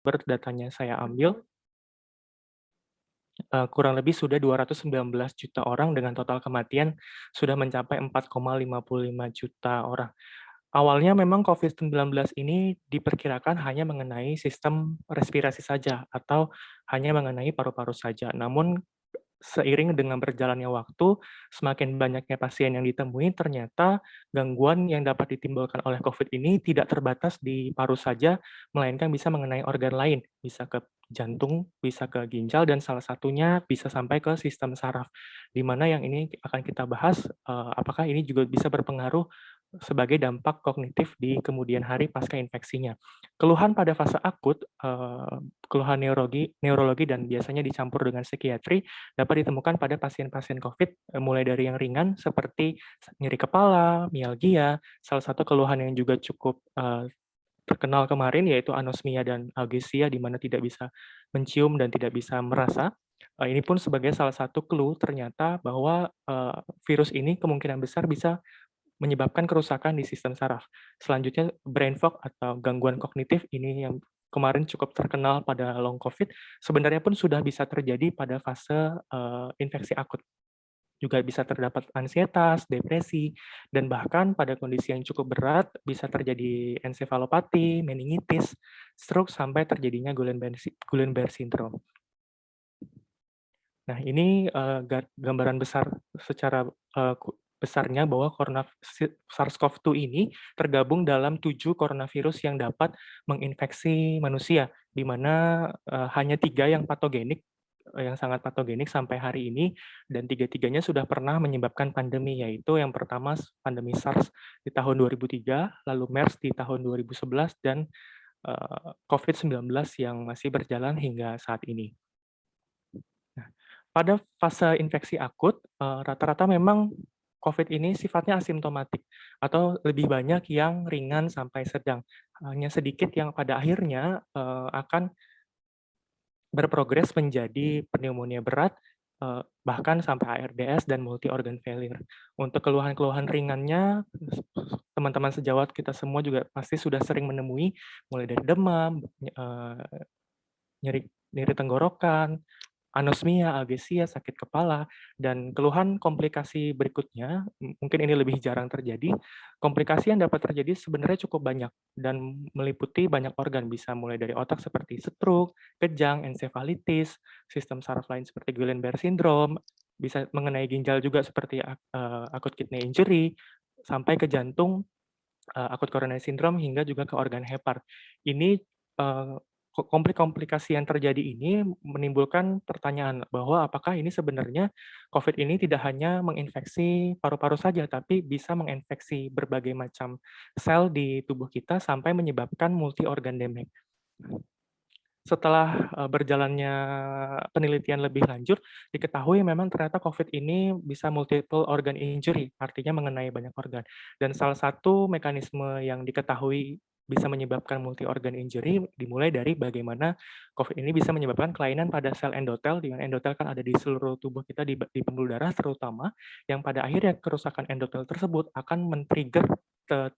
Datanya saya ambil, kurang lebih sudah 219 juta orang dengan total kematian sudah mencapai 4,55 juta orang. Awalnya memang COVID-19 ini diperkirakan hanya mengenai sistem respirasi saja atau hanya mengenai paru-paru saja. Namun seiring dengan berjalannya waktu, semakin banyaknya pasien yang ditemui, ternyata gangguan yang dapat ditimbulkan oleh COVID ini tidak terbatas di paru saja, melainkan bisa mengenai organ lain, bisa ke jantung, bisa ke ginjal, dan salah satunya bisa sampai ke sistem saraf. Di mana yang ini akan kita bahas, apakah ini juga bisa berpengaruh sebagai dampak kognitif di kemudian hari pasca infeksinya. Keluhan pada fase akut, keluhan neurologi dan biasanya dicampur dengan psikiatri dapat ditemukan pada pasien-pasien COVID, mulai dari yang ringan seperti nyeri kepala, mialgia, salah satu keluhan yang juga cukup, terkenal kemarin yaitu anosmia dan algesia di mana tidak bisa mencium dan tidak bisa merasa. Ini pun sebagai salah satu clue ternyata bahwa, virus ini kemungkinan besar bisa menyebabkan kerusakan di sistem saraf. Selanjutnya brain fog atau gangguan kognitif ini yang kemarin cukup terkenal pada long COVID, sebenarnya pun sudah bisa terjadi pada fase, infeksi akut. Juga bisa terdapat ansietas, depresi, dan bahkan pada kondisi yang cukup berat bisa terjadi ensefalopati, meningitis, stroke, sampai terjadinya Guillain-Barré syndrome. Nah, ini, gambaran besar secara, besarnya bahwa SARS-CoV-2 ini tergabung dalam 7 coronavirus yang dapat menginfeksi manusia, di mana, hanya 3 yang patogenik, yang sangat patogenik sampai hari ini, dan tiga-tiganya sudah pernah menyebabkan pandemi, yaitu yang pertama pandemi SARS di tahun 2003, lalu MERS di tahun 2011, dan, COVID-19 yang masih berjalan hingga saat ini. Nah, pada fase infeksi akut, rata-rata memang COVID ini sifatnya asimptomatik atau lebih banyak yang ringan sampai sedang. Hanya sedikit yang pada akhirnya, akan berprogres menjadi pneumonia berat, bahkan sampai ARDS dan multi organ failure. Untuk keluhan-keluhan ringannya, teman-teman sejawat kita semua juga pasti sudah sering menemui, mulai dari demam, nyeri nyeri tenggorokan, anosmia, algesia, sakit kepala, dan keluhan komplikasi berikutnya, mungkin ini lebih jarang terjadi, komplikasi yang dapat terjadi sebenarnya cukup banyak dan meliputi banyak organ, bisa mulai dari otak seperti stroke, kejang, ensefalitis, sistem saraf lain seperti Guillain-Barré syndrome, bisa mengenai ginjal juga seperti acute kidney injury, sampai ke jantung, akut coronary syndrome, hingga juga ke organ hepar. Ini, komplikasi yang terjadi ini menimbulkan pertanyaan bahwa apakah ini sebenarnya COVID ini tidak hanya menginfeksi paru-paru saja, tapi bisa menginfeksi berbagai macam sel di tubuh kita sampai menyebabkan multi organ damage. Setelah, berjalannya penelitian lebih lanjut, diketahui memang ternyata COVID ini bisa multiple organ injury, artinya mengenai banyak organ. Dan salah satu mekanisme yang diketahui bisa menyebabkan multi organ injury dimulai dari bagaimana COVID ini bisa menyebabkan kelainan pada sel endotel, di mana endotel kan ada di seluruh tubuh kita di pembuluh darah terutama, yang pada akhirnya kerusakan endotel tersebut akan men-trigger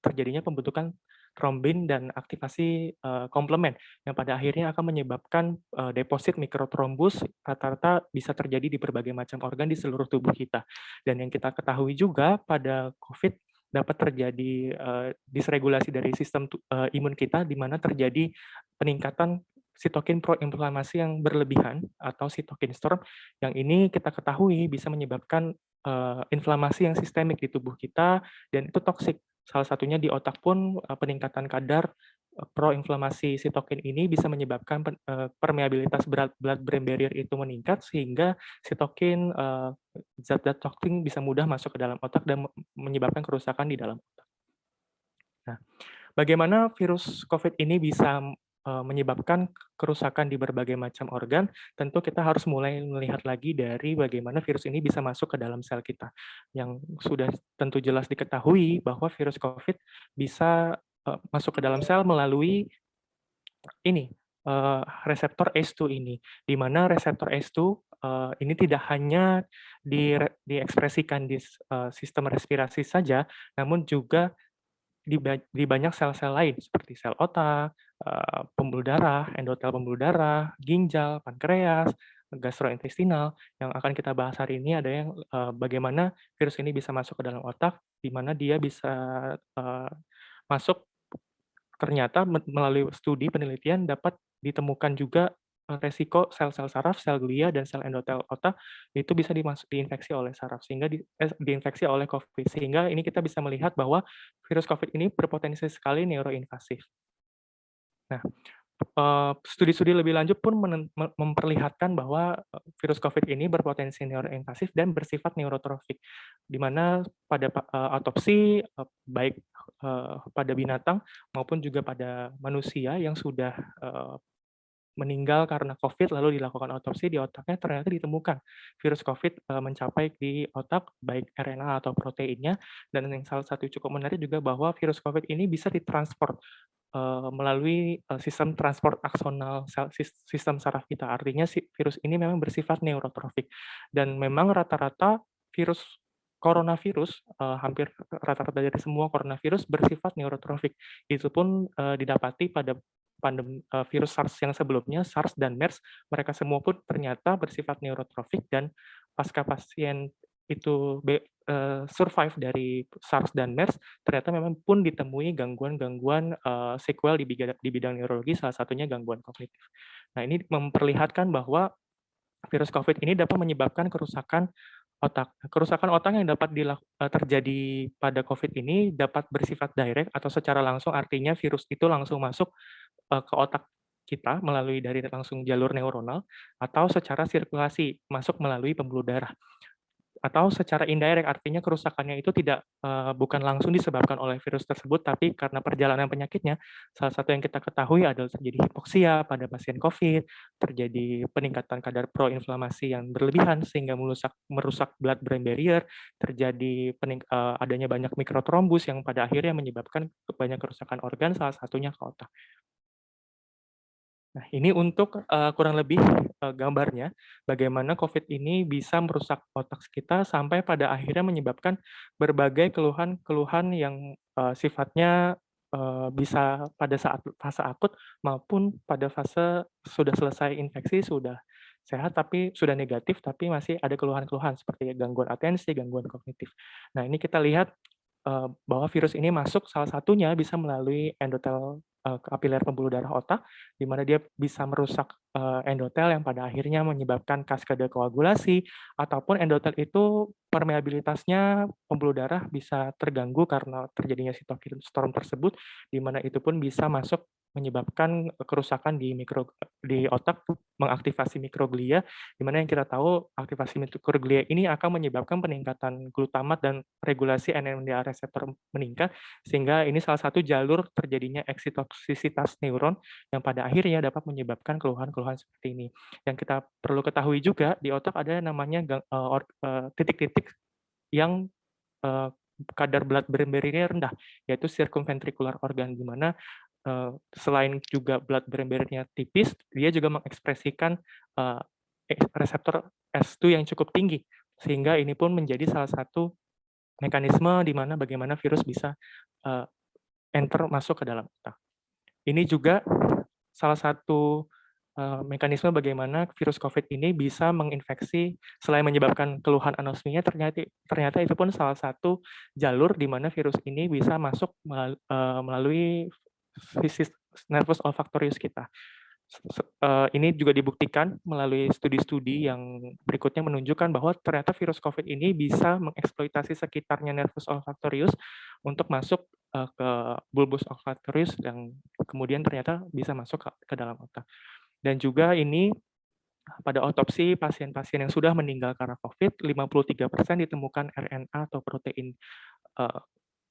terjadinya pembentukan trombin dan aktivasi, komplement yang pada akhirnya akan menyebabkan, deposit mikrotrombus rata-rata bisa terjadi di berbagai macam organ di seluruh tubuh kita. Dan yang kita ketahui juga pada COVID dapat terjadi, disregulasi dari sistem imun kita, di mana terjadi peningkatan sitokin proinflamasi yang berlebihan atau sitokin storm, yang ini kita ketahui bisa menyebabkan, inflamasi yang sistemik di tubuh kita dan itu toksik. Salah satunya di otak pun, peningkatan kadar proinflamasi sitokin ini bisa menyebabkan permeabilitas blood-brain barrier itu meningkat sehingga sitokin, zat-zat toksik bisa mudah masuk ke dalam otak dan menyebabkan kerusakan di dalam otak. Nah, bagaimana virus COVID ini bisa, menyebabkan kerusakan di berbagai macam organ, tentu kita harus mulai melihat lagi dari bagaimana virus ini bisa masuk ke dalam sel kita. Yang sudah tentu jelas diketahui bahwa virus COVID bisa, masuk ke dalam sel melalui ini, reseptor ACE2 ini, di mana reseptor ACE2, ini tidak hanya diekspresikan di sistem respirasi saja, namun juga di banyak sel-sel lain seperti sel otak, pembuluh darah, endotel pembuluh darah, ginjal, pankreas, gastrointestinal. Yang akan kita bahas hari ini ada yang bagaimana virus ini bisa masuk ke dalam otak, di mana dia bisa masuk. Ternyata melalui studi penelitian dapat ditemukan juga resiko sel-sel saraf, sel glia, dan sel endotel otak itu bisa diinfeksi oleh saraf sehingga diinfeksi oleh COVID. Sehingga ini kita bisa melihat bahwa virus COVID ini berpotensi sekali neuroinvasif. Nah, studi-studi lebih lanjut pun memperlihatkan bahwa virus COVID ini berpotensi neuroinvasif dan bersifat neurotrofik, di mana pada autopsi baik pada binatang maupun juga pada manusia yang sudah meninggal karena COVID lalu dilakukan autopsi di otaknya ternyata ditemukan virus COVID mencapai di otak baik RNA atau proteinnya, dan yang salah satu cukup menarik juga bahwa virus COVID ini bisa ditransport melalui sistem transport aksonal sistem saraf kita. Artinya virus ini memang bersifat neurotrofik dan memang rata-rata virus coronavirus, hampir rata-rata dari semua coronavirus bersifat neurotrofik. Itu pun didapati pada virus SARS yang sebelumnya, SARS dan MERS, mereka semua pun ternyata bersifat neurotrofik dan pasca pasien itu survive dari SARS dan MERS, ternyata memang pun ditemui gangguan-gangguan sekuel di bidang neurologi, salah satunya gangguan kognitif. Nah, ini memperlihatkan bahwa virus COVID ini dapat menyebabkan kerusakan otak. Kerusakan otak yang dapat terjadi pada COVID ini dapat bersifat direct atau secara langsung, artinya virus itu langsung masuk ke otak kita melalui dari langsung jalur neuronal, atau secara sirkulasi masuk melalui pembuluh darah, atau secara indirect, artinya kerusakannya itu bukan langsung disebabkan oleh virus tersebut, tapi karena perjalanan penyakitnya. Salah satu yang kita ketahui adalah terjadi hipoksia pada pasien COVID, terjadi peningkatan kadar proinflamasi yang berlebihan sehingga merusak blood-brain barrier, terjadi adanya banyak mikrotrombus yang pada akhirnya menyebabkan banyak kerusakan organ, salah satunya ke otak. Nah, ini untuk kurang lebih gambarnya, bagaimana COVID ini bisa merusak otak kita sampai pada akhirnya menyebabkan berbagai keluhan-keluhan yang sifatnya bisa pada saat fase akut maupun pada fase sudah selesai infeksi, sudah sehat tapi sudah negatif, tapi masih ada keluhan-keluhan seperti gangguan atensi, gangguan kognitif. Nah, ini kita lihat bahwa virus ini masuk salah satunya bisa melalui endotel kapiler pembuluh darah otak, di mana dia bisa merusak endotel yang pada akhirnya menyebabkan kaskade koagulasi, ataupun endotel itu permeabilitasnya pembuluh darah bisa terganggu karena terjadinya sitokin storm tersebut, di mana itu pun bisa masuk menyebabkan kerusakan di otak, mengaktifasi mikroglia, di mana yang kita tahu aktivasi mikroglia ini akan menyebabkan peningkatan glutamat dan regulasi NMDA reseptor meningkat, sehingga ini salah satu jalur terjadinya eksitoksisitas neuron yang pada akhirnya dapat menyebabkan keluhan-keluhan seperti ini. Yang kita perlu ketahui juga di otak ada namanya titik-titik yang kadar blood-brain barrier-nya rendah, yaitu circumventricular organ, di mana selain juga blood-brain barrier-nya tipis, dia juga mengekspresikan reseptor S2 yang cukup tinggi, sehingga ini pun menjadi salah satu mekanisme di mana bagaimana virus bisa masuk ke dalam otak. Ini juga salah satu mekanisme bagaimana virus COVID ini bisa menginfeksi, selain menyebabkan keluhan anosmia, ternyata itu pun salah satu jalur di mana virus ini bisa masuk melalui nervus olfactorius kita. Ini juga dibuktikan melalui studi-studi yang berikutnya menunjukkan bahwa ternyata virus COVID ini bisa mengeksploitasi sekitarnya nervus olfactorius untuk masuk ke bulbus olfactorius yang kemudian ternyata bisa masuk ke dalam otak. Dan juga ini pada otopsi pasien-pasien yang sudah meninggal karena COVID, 53% ditemukan RNA atau protein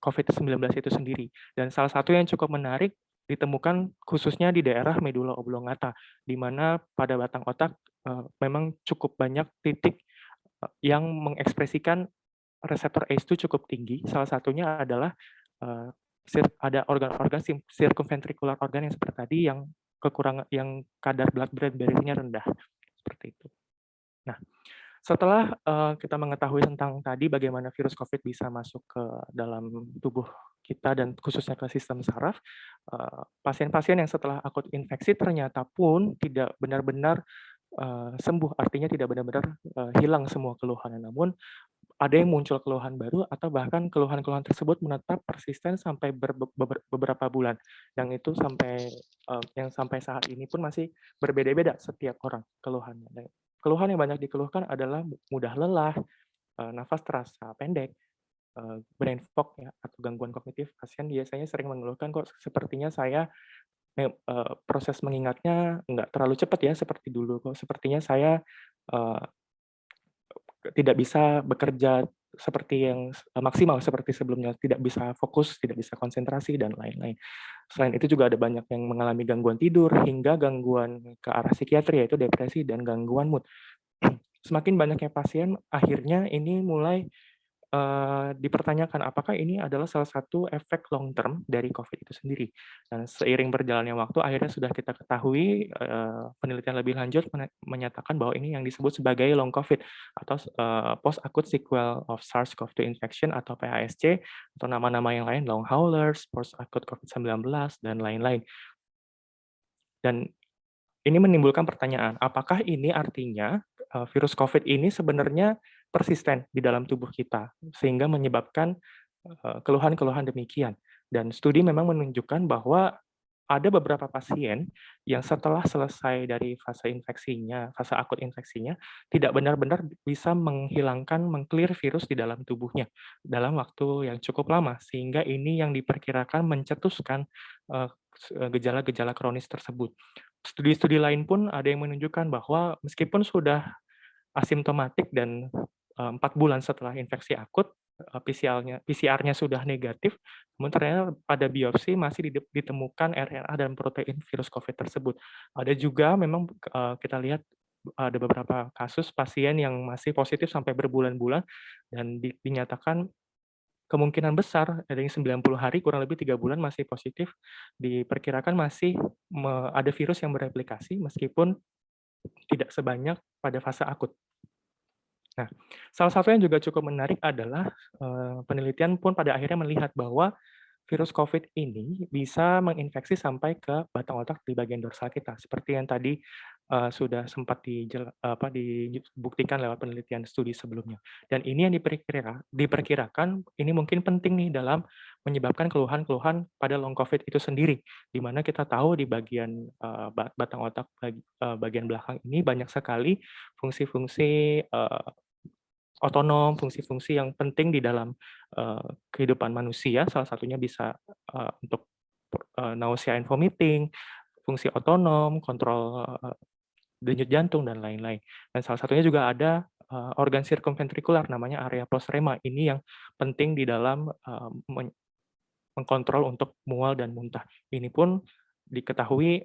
COVID-19 itu sendiri. Dan salah satu yang cukup menarik ditemukan khususnya di daerah medula oblongata, di mana pada batang otak memang cukup banyak titik yang mengekspresikan reseptor ACE2 cukup tinggi. Salah satunya adalah ada organ-organ circumventricular organ yang seperti tadi yang kadar blood-brain barrier-nya rendah, seperti itu. Nah, Setelah, kita mengetahui tentang tadi bagaimana virus COVID bisa masuk ke dalam tubuh kita dan khususnya ke sistem saraf, pasien-pasien yang setelah akut infeksi ternyata pun tidak benar-benar, sembuh, artinya tidak benar-benar, hilang semua keluhannya, namun ada yang muncul keluhan baru atau bahkan keluhan-keluhan tersebut menetap persisten sampai beberapa bulan, yang itu sampai, yang sampai saat ini pun masih berbeda-beda setiap orang keluhannya. Dan keluhan yang banyak dikeluhkan adalah mudah lelah, nafas terasa pendek, brain fog ya atau gangguan kognitif. Pasien biasanya sering mengeluhkan, "Kok sepertinya saya proses mengingatnya nggak terlalu cepat ya seperti dulu, kok sepertinya saya, eee, tidak bisa bekerja seperti yang maksimal seperti sebelumnya, tidak bisa fokus, tidak bisa konsentrasi, dan lain-lain." Selain itu juga ada banyak yang mengalami gangguan tidur hingga gangguan ke arah psikiatri, yaitu depresi dan gangguan mood. Semakin banyaknya pasien, akhirnya ini mulai dipertanyakan apakah ini adalah salah satu efek long term dari COVID itu sendiri. Dan seiring berjalannya waktu akhirnya sudah kita ketahui, penelitian lebih lanjut menyatakan bahwa ini yang disebut sebagai long COVID atau post acute sequel of SARS-CoV-2 infection atau PASC, atau nama-nama yang lain long haulers, post acute COVID-19 dan lain-lain. Dan ini menimbulkan pertanyaan, apakah ini artinya, virus COVID ini sebenarnya persisten di dalam tubuh kita, sehingga menyebabkan, keluhan-keluhan demikian. Dan studi memang menunjukkan bahwa ada beberapa pasien yang setelah selesai dari fase infeksinya, fase akut infeksinya, tidak benar-benar bisa menghilangkan, meng-clear virus di dalam tubuhnya dalam waktu yang cukup lama, sehingga ini yang diperkirakan mencetuskan, gejala-gejala kronis tersebut. Studi-studi lain pun ada yang menunjukkan bahwa meskipun sudah asimptomatik dan, 4 bulan setelah infeksi akut, PCR-nya sudah negatif, namun ternyata pada biopsi masih ditemukan RNA dan protein virus COVID tersebut. Ada juga memang, kita lihat ada beberapa kasus pasien yang masih positif sampai berbulan-bulan dan dinyatakan kemungkinan besar ada yang 90 hari, kurang lebih 3 bulan masih positif, diperkirakan masih ada virus yang bereplikasi meskipun tidak sebanyak pada fase akut. Nah, salah satu yang juga cukup menarik adalah, penelitian pun pada akhirnya melihat bahwa virus COVID ini bisa menginfeksi sampai ke batang otak di bagian dorsal kita, seperti yang tadi, sudah sempat dibuktikan lewat penelitian studi sebelumnya. Dan ini yang diperkirakan ini mungkin penting nih dalam menyebabkan keluhan-keluhan pada long COVID itu sendiri, di mana kita tahu di bagian, batang otak bagian belakang ini banyak sekali fungsi-fungsi, otonom, fungsi-fungsi yang penting di dalam, kehidupan manusia, salah satunya bisa, untuk nausea and vomiting, fungsi otonom, kontrol, denyut jantung, dan lain-lain. Dan salah satunya juga ada, organ sirkumventrikular namanya area posrema, ini yang penting di dalam, mengkontrol untuk mual dan muntah. Ini pun diketahui,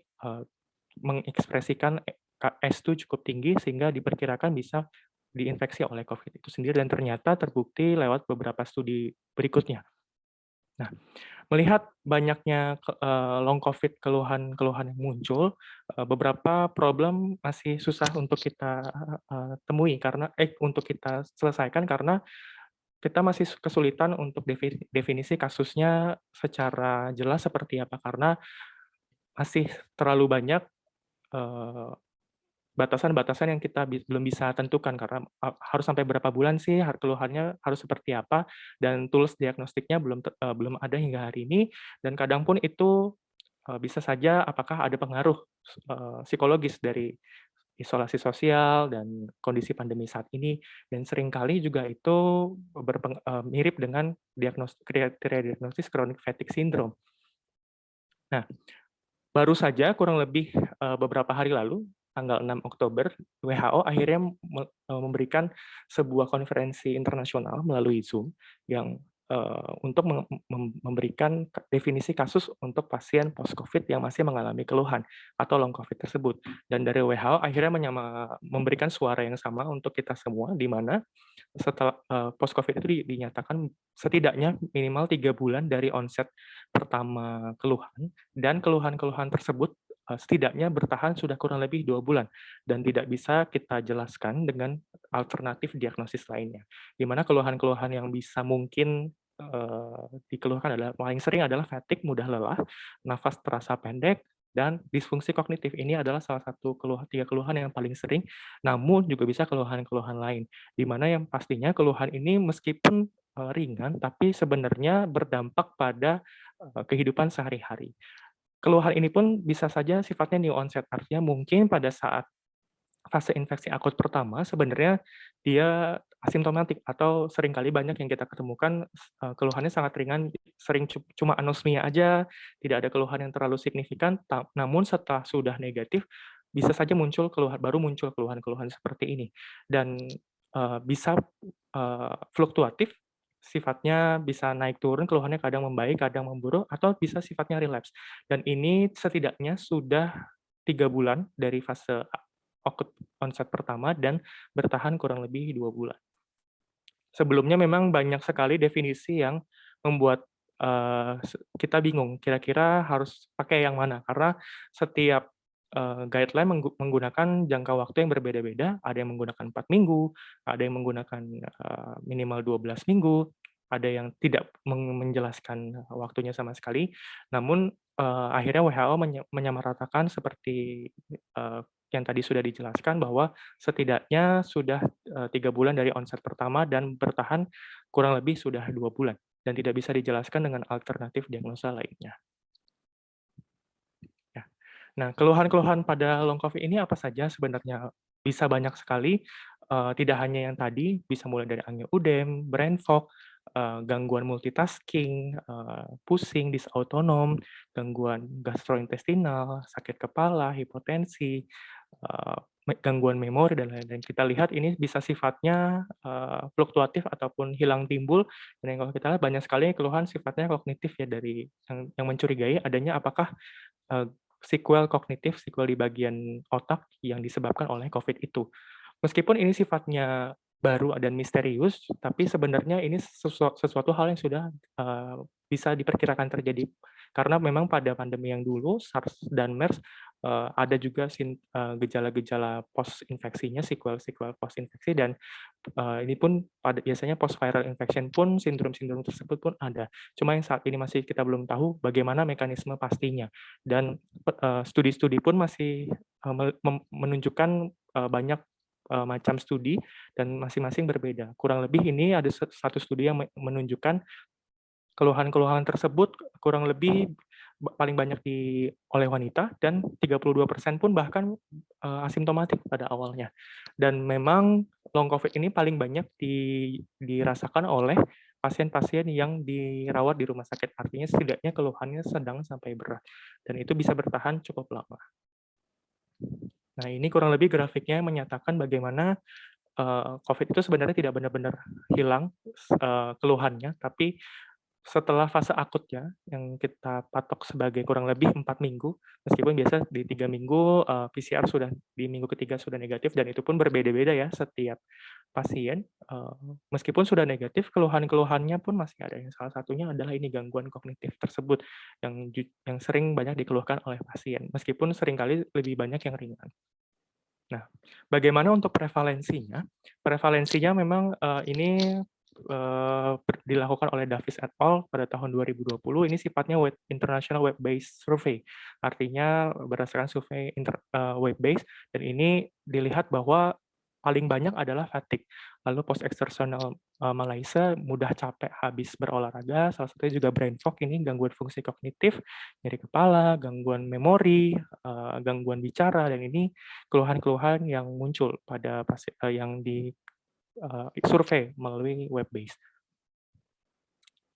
mengekspresikan S2 cukup tinggi sehingga diperkirakan bisa diinfeksi oleh COVID itu sendiri dan ternyata terbukti lewat beberapa studi berikutnya. Nah, melihat banyaknya long COVID keluhan-keluhan yang muncul, beberapa problem masih susah untuk kita, temui karena untuk kita selesaikan karena kita masih kesulitan untuk definisi kasusnya secara jelas seperti apa, karena masih terlalu banyak, eee batasan-batasan yang kita belum bisa tentukan karena, harus sampai berapa bulan sih, keluhannya harus seperti apa, dan tools diagnostiknya belum ada hingga hari ini, dan kadang pun itu, bisa saja apakah ada pengaruh, psikologis dari isolasi sosial dan kondisi pandemi saat ini, dan seringkali juga itu mirip dengan kriteria diagnosis chronic fatigue syndrome. Nah, baru saja kurang lebih, beberapa hari lalu, tanggal 6 Oktober, WHO akhirnya memberikan sebuah konferensi internasional melalui Zoom yang, untuk memberikan definisi kasus untuk pasien post-COVID yang masih mengalami keluhan atau long COVID tersebut. Dan dari WHO akhirnya memberikan suara yang sama untuk kita semua, di mana setelah, post-COVID itu dinyatakan setidaknya minimal 3 bulan dari onset pertama keluhan, dan keluhan-keluhan tersebut setidaknya bertahan sudah kurang lebih 2 bulan dan tidak bisa kita jelaskan dengan alternatif diagnosis lainnya. Di mana keluhan-keluhan yang bisa mungkin, dikeluhkan adalah paling sering adalah fatigue, mudah lelah, nafas terasa pendek, dan disfungsi kognitif. Ini adalah salah satu 3 keluhan yang paling sering, namun juga bisa keluhan-keluhan lain. Di mana yang pastinya keluhan ini meskipun, ringan, tapi sebenarnya berdampak pada, kehidupan sehari-hari. Keluhan ini pun bisa saja sifatnya new onset, artinya mungkin pada saat fase infeksi akut pertama sebenarnya dia asimptomatik atau seringkali banyak yang kita ketemukan, keluhannya sangat ringan, sering cuma anosmia aja, tidak ada keluhan yang terlalu signifikan, namun setelah sudah negatif, bisa saja baru muncul keluhan-keluhan seperti ini. Dan, bisa, fluktuatif, sifatnya bisa naik turun, keluhannya kadang membaik, kadang memburuk, atau bisa sifatnya relapse. Dan ini setidaknya sudah 3 bulan dari fase akut onset pertama dan bertahan kurang lebih 2 bulan. Sebelumnya memang banyak sekali definisi yang membuat, kita bingung kira-kira harus pakai yang mana, karena setiap, guideline menggunakan jangka waktu yang berbeda-beda, ada yang menggunakan 4 minggu, ada yang menggunakan, minimal 12 minggu, ada yang tidak menjelaskan waktunya sama sekali. Namun, akhirnya WHO menyamaratakan seperti, yang tadi sudah dijelaskan bahwa setidaknya sudah 3 bulan dari onset pertama dan bertahan kurang lebih sudah 2 bulan, dan tidak bisa dijelaskan dengan alternatif diagnosa lainnya, ya. Nah, keluhan-keluhan pada long COVID ini apa saja sebenarnya? Bisa banyak sekali, tidak hanya yang tadi, bisa mulai dari angin udem, brain fog, gangguan multitasking, pusing, disautonom, gangguan gastrointestinal, sakit kepala, hipotensi, gangguan memori dan lain-lain. Kita lihat ini bisa sifatnya, fluktuatif ataupun hilang timbul, dan yang kalau kita lihat banyak sekali keluhan sifatnya kognitif ya dari yang mencurigai adanya apakah, sequel kognitif, sequel di bagian otak yang disebabkan oleh COVID itu. Meskipun ini sifatnya baru dan misterius, tapi sebenarnya ini sesuatu hal yang sudah, bisa diperkirakan terjadi. Karena memang pada pandemi yang dulu, SARS dan MERS, ada juga gejala-gejala post infeksinya, sequel-sequel post infeksi dan, ini pun biasanya post viral infection pun sindrom-sindrom tersebut pun ada. Cuma yang saat ini masih kita belum tahu bagaimana mekanisme pastinya dan, studi-studi pun masih, menunjukkan, banyak macam studi dan masing-masing berbeda. Kurang lebih ini ada satu studi yang menunjukkan keluhan-keluhan tersebut kurang lebih paling banyak oleh wanita dan 32% pun bahkan, asimptomatik pada awalnya. Dan memang long COVID ini paling banyak dirasakan oleh pasien-pasien yang dirawat di rumah sakit. Artinya setidaknya keluhannya sedang sampai berat dan itu bisa bertahan cukup lama. Nah, ini kurang lebih grafiknya menyatakan bagaimana, COVID itu sebenarnya tidak benar-benar hilang, keluhannya, tapi setelah fase akutnya, yang kita patok sebagai kurang lebih 4 minggu, meskipun biasa di 3 minggu, PCR sudah di minggu ketiga sudah negatif dan itu pun berbeda-beda ya setiap pasien, meskipun sudah negatif, keluhan-keluhannya pun masih ada, yang salah satunya adalah ini gangguan kognitif tersebut, yang sering banyak dikeluhkan oleh pasien, meskipun seringkali lebih banyak yang ringan. Nah, bagaimana untuk prevalensinya? Prevalensinya memang, ini, dilakukan oleh Davis et al. Pada tahun 2020, ini sifatnya international web based survey. Artinya berdasarkan survei web based dan ini dilihat bahwa paling banyak adalah fatigue. Lalu post exertional malaise, mudah capek habis berolahraga, salah satunya juga brain fog, ini gangguan fungsi kognitif, nyeri kepala, gangguan memori, gangguan bicara, dan ini keluhan-keluhan yang muncul pada yang survei melalui web based.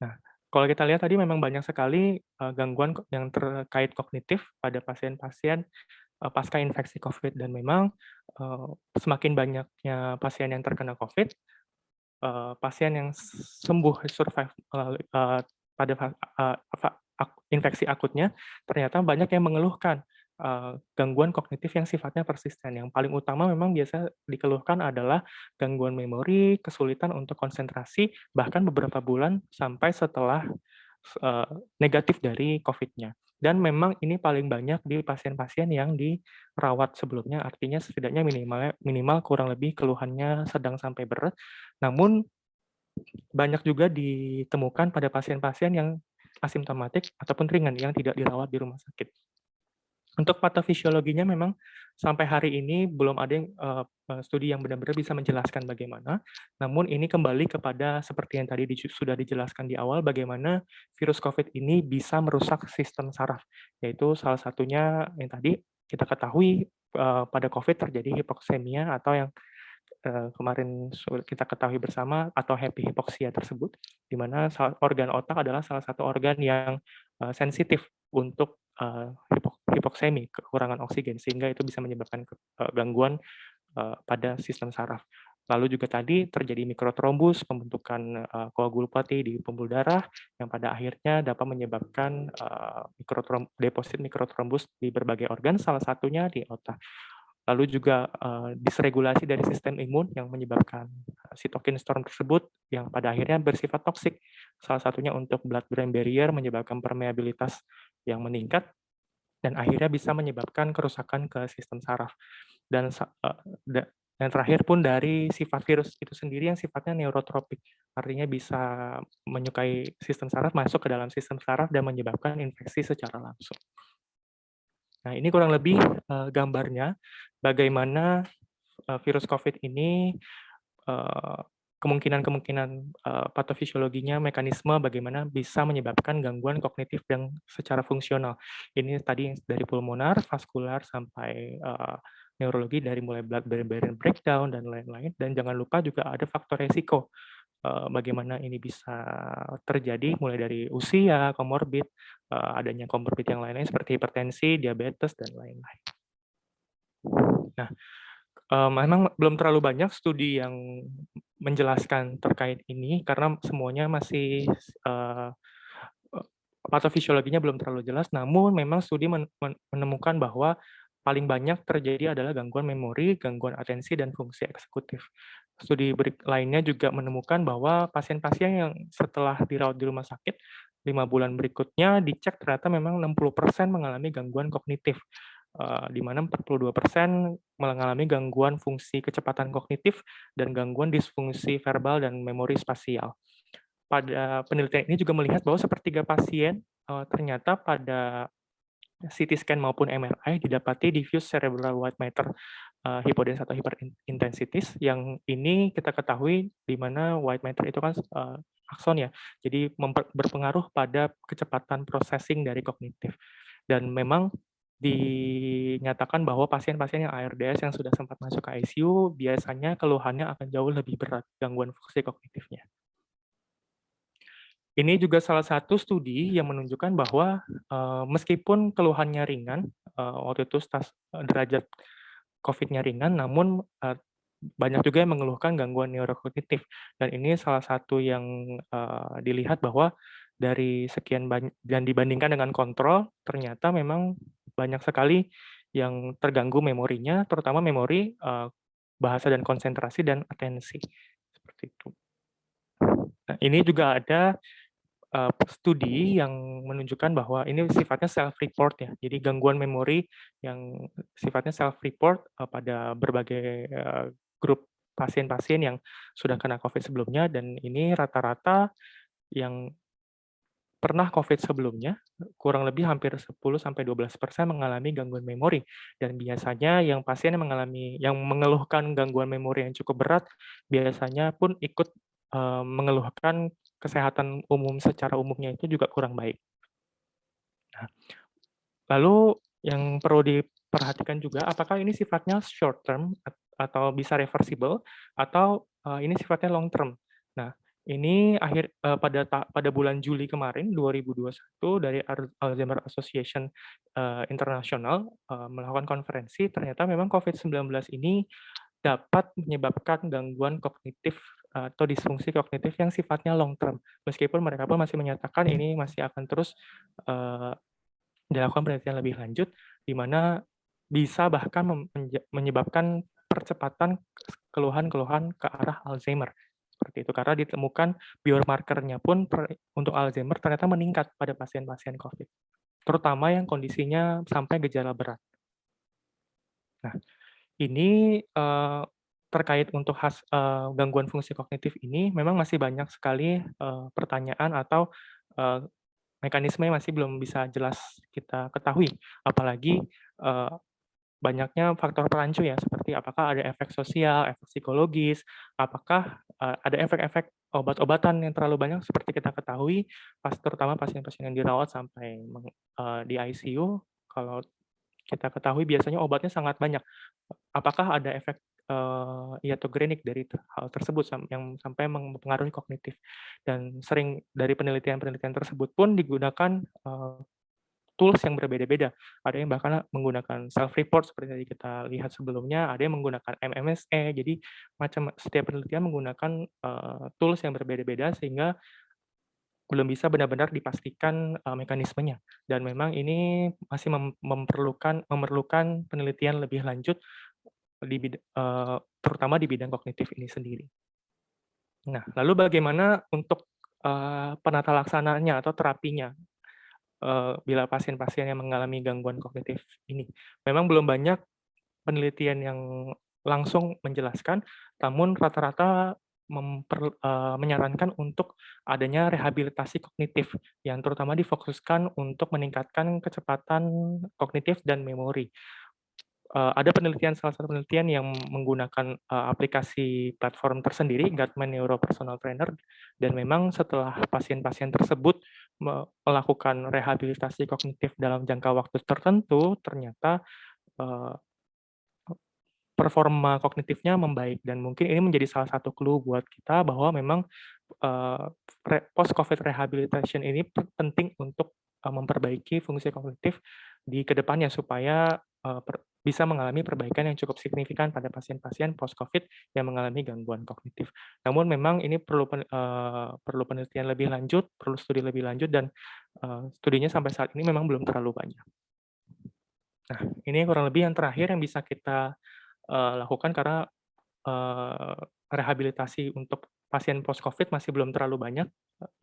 Nah, kalau kita lihat tadi memang banyak sekali, gangguan yang terkait kognitif pada pasien-pasien, pasca infeksi COVID dan memang, semakin banyaknya pasien yang terkena COVID, pasien yang sembuh survive pada infeksi akutnya, ternyata banyak yang mengeluhkan, gangguan kognitif yang sifatnya persisten. Yang paling utama memang biasa dikeluhkan adalah gangguan memori, kesulitan untuk konsentrasi, bahkan beberapa bulan sampai setelah negatif dari COVID-nya. dan memang ini paling banyak di pasien-pasien yang dirawat sebelumnya, artinya setidaknya minimal minimal kurang lebih keluhannya sedang sampai berat, namun banyak juga ditemukan pada pasien-pasien yang asimptomatik ataupun ringan yang tidak dirawat di rumah sakit. Untuk patofisiologinya memang sampai hari ini belum ada yang, studi yang benar-benar bisa menjelaskan bagaimana, namun ini kembali kepada seperti yang tadi sudah dijelaskan di awal, bagaimana virus COVID ini bisa merusak sistem saraf, yaitu salah satunya yang tadi kita ketahui, pada COVID terjadi hipoksemia atau yang kemarin kita ketahui bersama atau happy hypoxia tersebut, di mana organ otak adalah salah satu organ yang sensitif untuk hipoksemi, kekurangan oksigen, sehingga itu bisa menyebabkan gangguan pada sistem saraf. Lalu juga tadi terjadi mikrotrombus, pembentukan koagulopati di pembuluh darah, yang pada akhirnya dapat menyebabkan deposit mikrotrombus di berbagai organ, salah satunya di otak. Lalu juga disregulasi dari sistem imun yang menyebabkan sitokin storm tersebut yang pada akhirnya bersifat toksik. Salah satunya untuk blood-brain barrier menyebabkan permeabilitas yang meningkat dan akhirnya bisa menyebabkan kerusakan ke sistem saraf. Dan yang terakhir pun dari sifat virus itu sendiri yang sifatnya neurotropik, artinya bisa menyukai sistem saraf, masuk ke dalam sistem saraf dan menyebabkan infeksi secara langsung. Nah, ini kurang lebih gambarnya bagaimana virus COVID ini kemungkinan-kemungkinan patofisiologinya, mekanisme bagaimana bisa menyebabkan gangguan kognitif yang secara fungsional. Ini tadi dari pulmonar, vaskular, sampai neurologi dari mulai blood-brain barrier breakdown dan lain-lain. Dan jangan lupa juga ada faktor resiko bagaimana ini bisa terjadi mulai dari usia, komorbid, adanya komorbid yang lain-lain seperti hipertensi, diabetes, dan lain-lain. Nah, memang belum terlalu banyak studi yang menjelaskan terkait ini karena semuanya masih patofisiologinya belum terlalu jelas, namun memang studi menemukan bahwa paling banyak terjadi adalah gangguan memori, gangguan atensi, dan fungsi eksekutif. Studi lainnya juga menemukan bahwa pasien-pasien yang setelah dirawat di rumah sakit 5 bulan berikutnya dicek ternyata memang 60% mengalami gangguan kognitif, di mana 42% mengalami gangguan fungsi kecepatan kognitif dan gangguan disfungsi verbal dan memori spasial. Pada penelitian ini juga melihat bahwa sepertiga pasien ternyata pada CT scan maupun MRI didapati diffuse cerebral white matter hypodense atau hyperintensitas yang ini kita ketahui di mana white matter itu kan akson ya, jadi berpengaruh pada kecepatan processing dari kognitif. Dan memang dinyatakan bahwa pasien-pasien yang ARDS yang sudah sempat masuk ke ICU biasanya keluhannya akan jauh lebih berat gangguan fungsi kognitifnya. Ini juga salah satu studi yang menunjukkan bahwa, meskipun keluhannya ringan, waktu itu derajat COVID-nya ringan, namun, banyak juga yang mengeluhkan gangguan neurokognitif. Dan ini salah satu yang, dilihat bahwa dari sekian dan dibandingkan dengan kontrol, ternyata memang banyak sekali yang terganggu memorinya, terutama memori, bahasa dan konsentrasi dan atensi, seperti itu. Nah, ini juga ada studi yang menunjukkan bahwa ini sifatnya self-report ya. Jadi gangguan memori yang sifatnya self-report pada berbagai grup pasien-pasien yang sudah kena COVID sebelumnya dan ini rata-rata yang pernah COVID sebelumnya, kurang lebih hampir 10-12% mengalami gangguan memori. Dan biasanya yang pasien yang mengeluhkan gangguan memori yang cukup berat, biasanya pun ikut mengeluhkan kesehatan umum secara umumnya itu juga kurang baik. Nah, lalu yang perlu diperhatikan juga, apakah ini sifatnya short term atau bisa reversible, atau ini sifatnya long term. Nah, ini pada bulan Juli kemarin 2021 dari Alzheimer Association Internasional melakukan konferensi, ternyata memang COVID-19 ini dapat menyebabkan gangguan kognitif atau disfungsi kognitif yang sifatnya long term. Meskipun mereka pun masih menyatakan ini masih akan terus dilakukan penelitian lebih lanjut, di mana bisa bahkan menyebabkan percepatan keluhan-keluhan ke arah Alzheimer. Seperti itu, karena ditemukan biomarkernya pun untuk Alzheimer ternyata meningkat pada pasien-pasien COVID. terutama yang kondisinya sampai gejala berat. Nah, ini, terkait untuk gangguan fungsi kognitif ini memang masih banyak sekali, pertanyaan atau, eee, mekanisme yang masih belum bisa jelas kita ketahui. Apalagi, eee, banyaknya faktor perancu ya, seperti apakah ada efek sosial, efek psikologis, apakah, ada efek-efek obat-obatan yang terlalu banyak seperti kita ketahui, terutama pasien-pasien yang dirawat sampai di ICU, kalau kita ketahui biasanya obatnya sangat banyak. Apakah ada efek, iatrogenic dari hal tersebut yang sampai mempengaruhi kognitif. Dan sering dari penelitian-penelitian tersebut pun digunakan, tools yang berbeda-beda. Ada yang bahkan menggunakan self report seperti tadi kita lihat sebelumnya, ada yang menggunakan MMSE. Jadi setiap penelitian menggunakan, tools yang berbeda-beda sehingga belum bisa benar-benar dipastikan, mekanismenya. Dan memang ini masih memerlukan penelitian lebih lanjut terutama di bidang kognitif ini sendiri. Nah, lalu bagaimana untuk, penata laksanaannya atau terapinya, bila pasien-pasien yang mengalami gangguan kognitif ini? Memang belum banyak penelitian yang langsung menjelaskan, namun rata-rata menyarankan untuk adanya rehabilitasi kognitif, yang terutama difokuskan untuk meningkatkan kecepatan kognitif dan memori. Ada salah satu penelitian yang menggunakan, aplikasi platform tersendiri, Guttman Neuro Personal Trainer, dan memang setelah pasien-pasien tersebut melakukan rehabilitasi kognitif dalam jangka waktu tertentu, ternyata, eee, performa kognitifnya membaik dan mungkin ini menjadi salah satu clue buat kita bahwa memang, eee, post COVID rehabilitation ini penting untuk, memperbaiki fungsi kognitif di kedepannya supaya, bisa mengalami perbaikan yang cukup signifikan pada pasien-pasien post COVID yang mengalami gangguan kognitif. Namun memang ini perlu penelitian lebih lanjut, perlu studi lebih lanjut dan, studinya sampai saat ini memang belum terlalu banyak. Nah, ini kurang lebih yang terakhir yang bisa kita, lakukan karena rehabilitasi untuk pasien post-COVID masih belum terlalu banyak,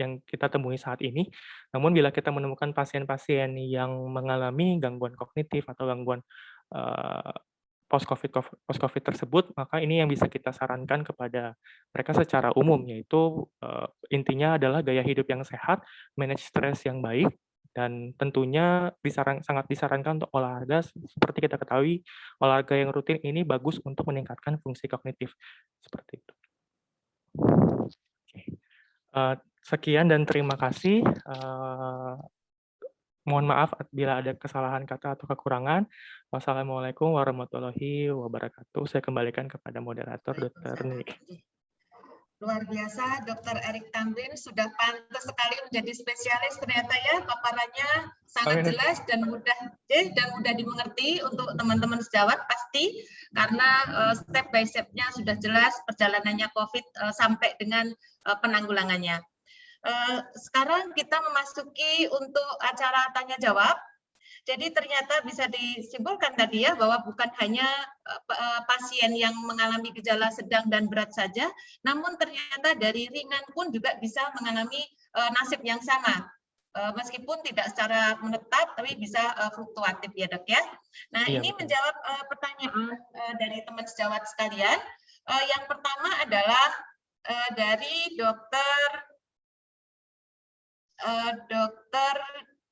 yang kita temui saat ini. Namun bila kita menemukan pasien-pasien yang mengalami gangguan kognitif atau gangguan, eee, post-COVID tersebut, maka ini yang bisa kita sarankan kepada mereka secara umum, yaitu, intinya adalah gaya hidup yang sehat, manage stres yang baik, dan tentunya sangat disarankan untuk olahraga seperti kita ketahui olahraga yang rutin ini bagus untuk meningkatkan fungsi kognitif, seperti itu. Oke, sekian dan terima kasih, mohon maaf bila ada kesalahan kata atau kekurangan. Wassalamualaikum warahmatullahi wabarakatuh. Saya kembalikan kepada moderator Dr. Nick. Luar biasa, Dr. Erik Tamrin sudah pantas sekali menjadi spesialis ternyata ya, paparannya sangat jelas dan mudah dimengerti untuk teman-teman sejawat pasti karena step by step-nya sudah jelas perjalanannya COVID sampai dengan penanggulangannya. Sekarang kita memasuki untuk acara tanya jawab. Jadi ternyata bisa disimpulkan tadi ya bahwa bukan hanya pasien yang mengalami gejala sedang dan berat saja, namun ternyata dari ringan pun juga bisa mengalami nasib yang sama. Meskipun tidak secara menetap, tapi bisa fluktuatif ya dok ya. Nah ini menjawab pertanyaan dari teman sejawat sekalian. Yang pertama adalah dari Dr.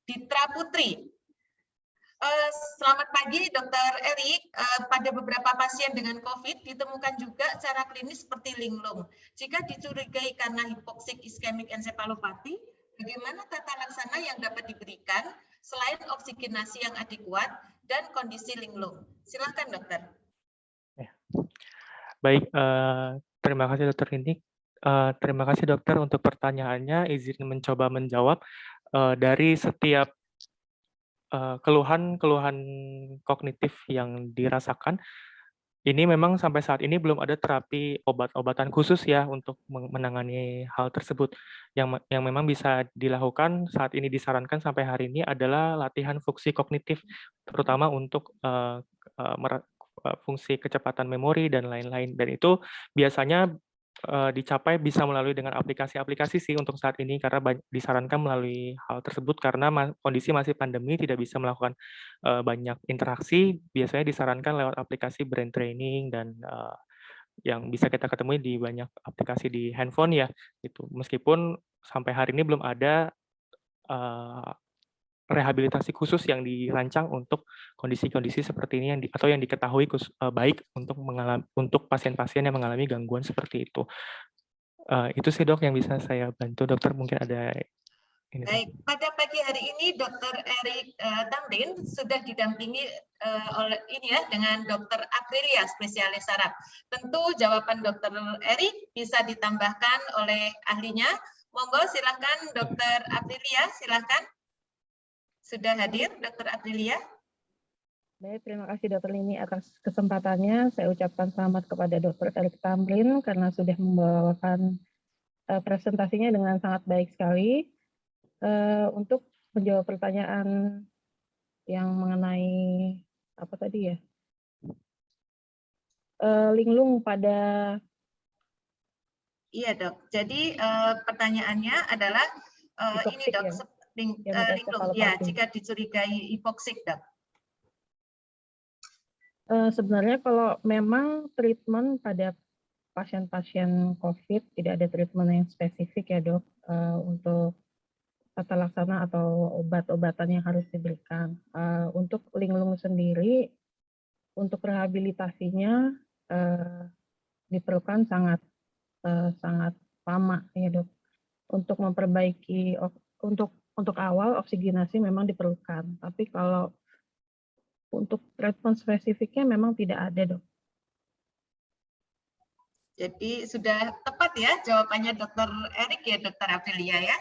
Ditra Putri. Selamat pagi, Dr. Erik. Pada beberapa pasien dengan COVID ditemukan juga secara klinis seperti linglung. Jika dicurigai karena hipoksik iskemik ensepalopati, bagaimana tata laksana yang dapat diberikan selain oksigenasi yang adekuat dan kondisi linglung? Silakan, dokter. Baik, terima kasih Dr. Nick. Terima kasih dokter untuk pertanyaannya. Izin mencoba menjawab dari setiap keluhan-keluhan kognitif yang dirasakan, ini memang sampai saat ini belum ada terapi obat-obatan khusus ya untuk menangani hal tersebut. Yang memang bisa dilakukan saat ini disarankan sampai hari ini adalah latihan fungsi kognitif, terutama untuk fungsi kecepatan memori dan lain-lain. Dan itu biasanya dicapai bisa melalui dengan aplikasi-aplikasi sih untuk saat ini, karena disarankan melalui hal tersebut karena kondisi masih pandemi tidak bisa melakukan, banyak interaksi, biasanya disarankan lewat aplikasi brain training dan, yang bisa kita ketemui di banyak aplikasi di handphone ya, gitu. Meskipun sampai hari ini belum ada, eee, rehabilitasi khusus yang dirancang untuk kondisi-kondisi seperti ini atau yang diketahui baik untuk pasien-pasien yang mengalami gangguan seperti itu. Itu sih Dok yang bisa saya bantu, Dokter mungkin ada ini Dok. Baik, pada pagi hari ini Dr. Erik Tamrin sudah didampingi oleh ini ya dengan Dr. Aprilia spesialis saraf. Tentu jawaban Dr. Erik bisa ditambahkan oleh ahlinya. Monggo silakan Dr. Aprilia, silakan. Sudah hadir Dr. Aprilia? Baik, terima kasih Dr. Lini atas kesempatannya. Saya ucapkan selamat kepada Dr. Erik Tamrin karena sudah membawakan presentasinya dengan sangat baik sekali. Untuk menjawab pertanyaan yang mengenai apa tadi ya, linglung pada Iya dok. Jadi pertanyaannya adalah ini dok, ya, linglung ya jika dicurigai hipoksik dok. Sebenarnya kalau memang treatment pada pasien-pasien COVID tidak ada treatment yang spesifik ya dok untuk tata laksana atau obat-obatan yang harus diberikan. Untuk linglung sendiri, untuk rehabilitasinya diperlukan sangat lama ya dok. Untuk memperbaiki, untuk awal oksigenasi memang diperlukan. Tapi kalau untuk treatment spesifiknya memang tidak ada dok. Jadi sudah tepat ya jawabannya Dr. Erik ya Dr. Aprilia ya?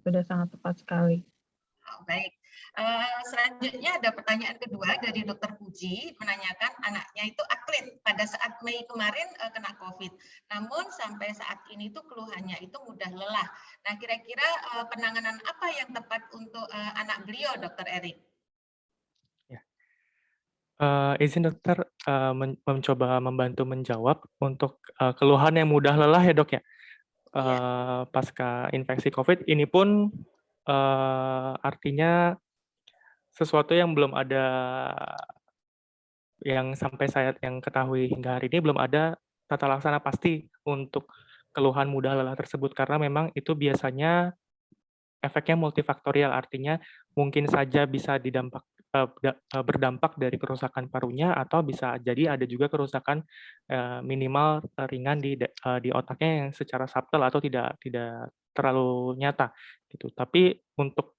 Sudah sangat tepat sekali. Oh, baik. Selanjutnya ada pertanyaan kedua dari Dr. Puji menanyakan anaknya itu atlet pada saat Mei kemarin kena COVID. Namun sampai saat ini tuh keluhannya itu mudah lelah. Nah kira-kira penanganan apa yang tepat untuk anak beliau Dr. Erik? Izin dokter, mencoba membantu menjawab untuk, keluhan yang mudah lelah ya dok ya? Iya. Pasca infeksi COVID ini pun, artinya sesuatu yang belum ada yang sampai saya yang ketahui hingga hari ini belum ada tata laksana pasti untuk keluhan mudah lelah tersebut, karena memang itu biasanya efeknya multifaktorial, artinya mungkin saja bisa berdampak dari kerusakan parunya atau bisa jadi ada juga kerusakan, minimal, ringan di otaknya yang secara subtle atau tidak tidak terlalu nyata, gitu. Tapi untuk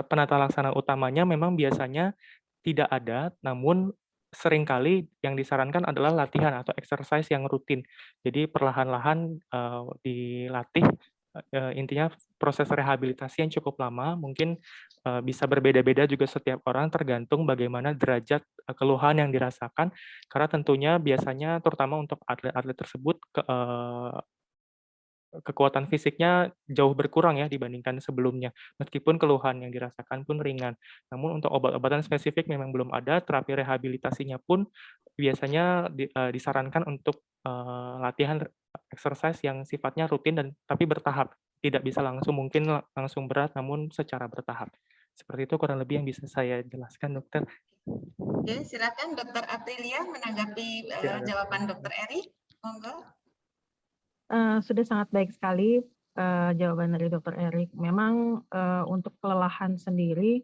penata laksana utamanya memang biasanya tidak ada, namun seringkali yang disarankan adalah latihan atau exercise yang rutin. Jadi perlahan-lahan, dilatih, intinya proses rehabilitasi yang cukup lama, mungkin, bisa berbeda-beda juga setiap orang tergantung bagaimana derajat, keluhan yang dirasakan. Karena tentunya biasanya terutama untuk atlet-atlet tersebut kekuatan fisiknya jauh berkurang ya dibandingkan sebelumnya, meskipun keluhan yang dirasakan pun ringan. Namun untuk obat-obatan spesifik memang belum ada, terapi rehabilitasinya pun biasanya disarankan untuk, latihan exercise yang sifatnya rutin dan tapi bertahap, tidak bisa langsung mungkin langsung berat, namun secara bertahap. Seperti itu kurang lebih yang bisa saya jelaskan, Dokter. Oke, silakan Dr. Aprilia menanggapi jawaban Dr. Erik. Monggo. Sudah sangat baik sekali jawaban dari Dr. Erik. Memang untuk kelelahan sendiri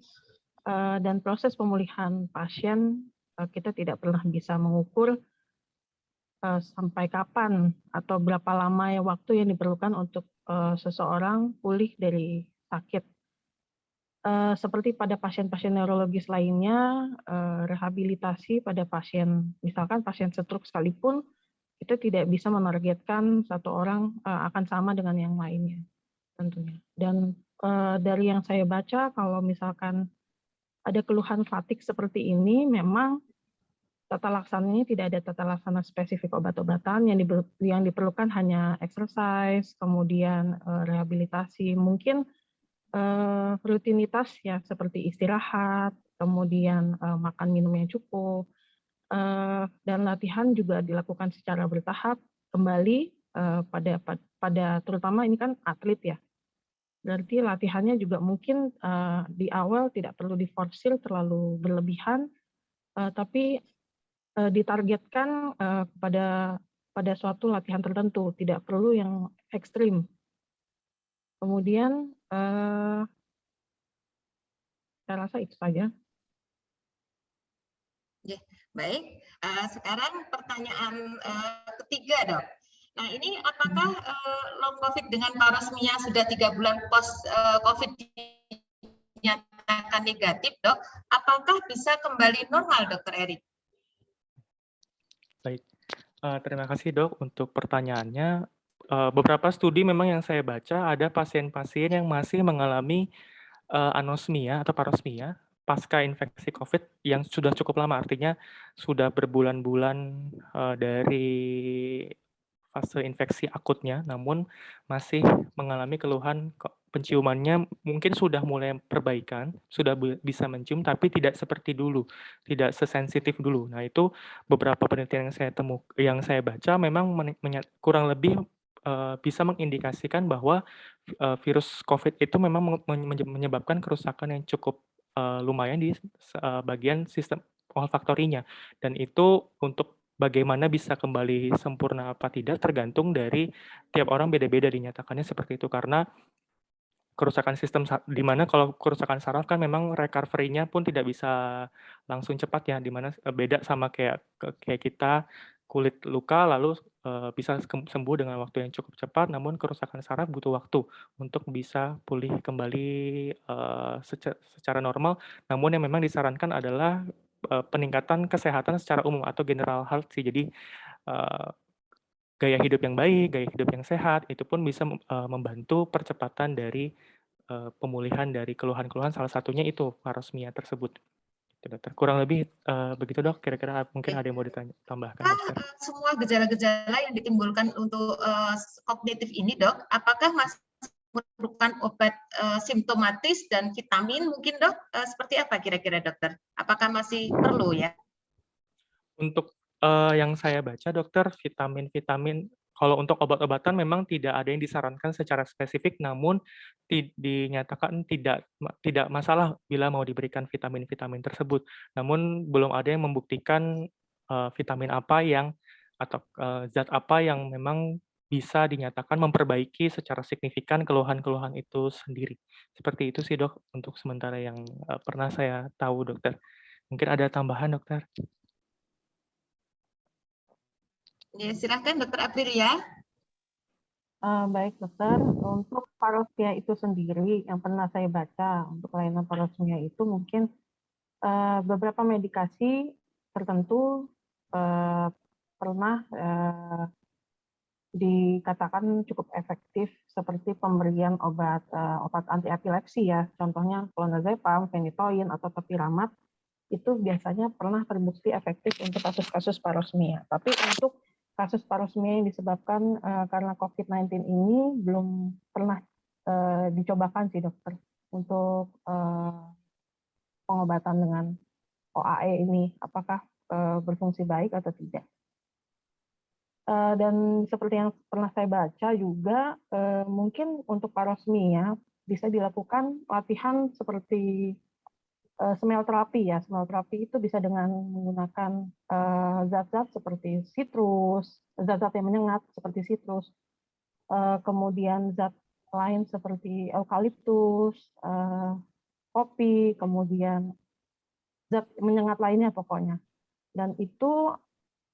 dan proses pemulihan pasien kita tidak pernah bisa mengukur sampai kapan atau berapa lama ya waktu yang diperlukan untuk seseorang pulih dari sakit. Seperti pada pasien-pasien neurologis lainnya, rehabilitasi pada pasien, misalkan pasien stroke sekalipun, itu tidak bisa menargetkan satu orang akan sama dengan yang lainnya tentunya. Dan dari yang saya baca kalau misalkan ada keluhan fatigue seperti ini, memang tata laksananya tidak ada tata laksana spesifik obat-obatan, yang diperlukan hanya exercise, kemudian rehabilitasi, mungkin rutinitas ya seperti istirahat, kemudian makan minum yang cukup, dan latihan juga dilakukan secara bertahap kembali pada terutama ini kan atlet ya. Berarti latihannya juga mungkin di awal tidak perlu diforsir terlalu berlebihan, tapi ditargetkan pada suatu latihan tertentu, tidak perlu yang ekstrim. Kemudian saya rasa itu saja. Ya, baik. Sekarang pertanyaan ketiga, Dok. Nah, ini apakah long COVID dengan parosmia sudah 3 bulan post COVID dinyatakan negatif, Dok? Apakah bisa kembali normal, Dokter Erik? Baik, terima kasih Dok untuk pertanyaannya. Beberapa studi memang yang saya baca ada pasien-pasien yang masih mengalami anosmia atau parosmia pasca infeksi COVID yang sudah cukup lama, artinya sudah berbulan-bulan dari fase infeksi akutnya, namun masih mengalami keluhan penciumannya mungkin sudah mulai perbaikan, sudah bisa mencium, tapi tidak seperti dulu, tidak sesensitif dulu. Nah, itu beberapa penelitian yang saya baca memang kurang lebih bisa mengindikasikan bahwa virus COVID itu memang menyebabkan kerusakan yang cukup lumayan di bagian sistem olfaktorinya, dan itu untuk bagaimana bisa kembali sempurna apa tidak tergantung dari tiap orang beda-beda dinyatakannya seperti itu. Karena kerusakan sistem di mana kalau kerusakan saraf kan memang recovery-nya pun tidak bisa langsung cepat ya, di mana beda sama kayak kita kulit luka lalu bisa sembuh dengan waktu yang cukup cepat, namun kerusakan saraf butuh waktu untuk bisa pulih kembali secara normal. Namun yang memang disarankan adalah peningkatan kesehatan secara umum atau general health sih. Jadi gaya hidup yang baik, gaya hidup yang sehat, itu pun bisa membantu percepatan dari pemulihan dari keluhan-keluhan, salah satunya itu parosmia tersebut. Gitu, Dokter. Kurang lebih begitu Dok, kira-kira mungkin ada yang mau ditambahkan Dokter. Semua gejala-gejala yang ditimbulkan untuk kognitif ini, Dok, apakah masih memerlukan obat simptomatis dan vitamin mungkin, Dok? Seperti apa kira-kira, Dokter? Apakah masih perlu ya? Untuk yang saya baca Dokter, vitamin kalau untuk obat-obatan memang tidak ada yang disarankan secara spesifik, namun dinyatakan tidak masalah bila mau diberikan vitamin-vitamin tersebut. Namun belum ada yang membuktikan vitamin apa atau zat apa yang memang bisa dinyatakan memperbaiki secara signifikan keluhan-keluhan itu sendiri. Seperti itu sih Dok, untuk sementara yang pernah saya tahu Dokter. Mungkin ada tambahan Dokter? Ya, silakan Dokter Aprilia. Baik dokter, untuk parosmia itu sendiri yang pernah saya baca untuk kelainan parosmia itu mungkin beberapa medikasi tertentu pernah dikatakan cukup efektif seperti pemberian obat anti epilepsi ya, contohnya clonazepam, phenytoin atau topiramat itu biasanya pernah terbukti efektif untuk kasus-kasus parosmia. Tapi untuk kasus parosmia yang disebabkan karena COVID-19 ini belum pernah dicobakan sih dokter untuk pengobatan dengan OAE ini, apakah berfungsi baik atau tidak. Dan seperti yang pernah saya baca juga, mungkin untuk parosmia bisa dilakukan latihan seperti smell terapi ya. Smell terapi itu bisa dengan menggunakan zat-zat seperti citrus, zat-zat yang menyengat seperti citrus, kemudian zat lain seperti eukaliptus, kopi, kemudian zat menyengat lainnya pokoknya. Dan itu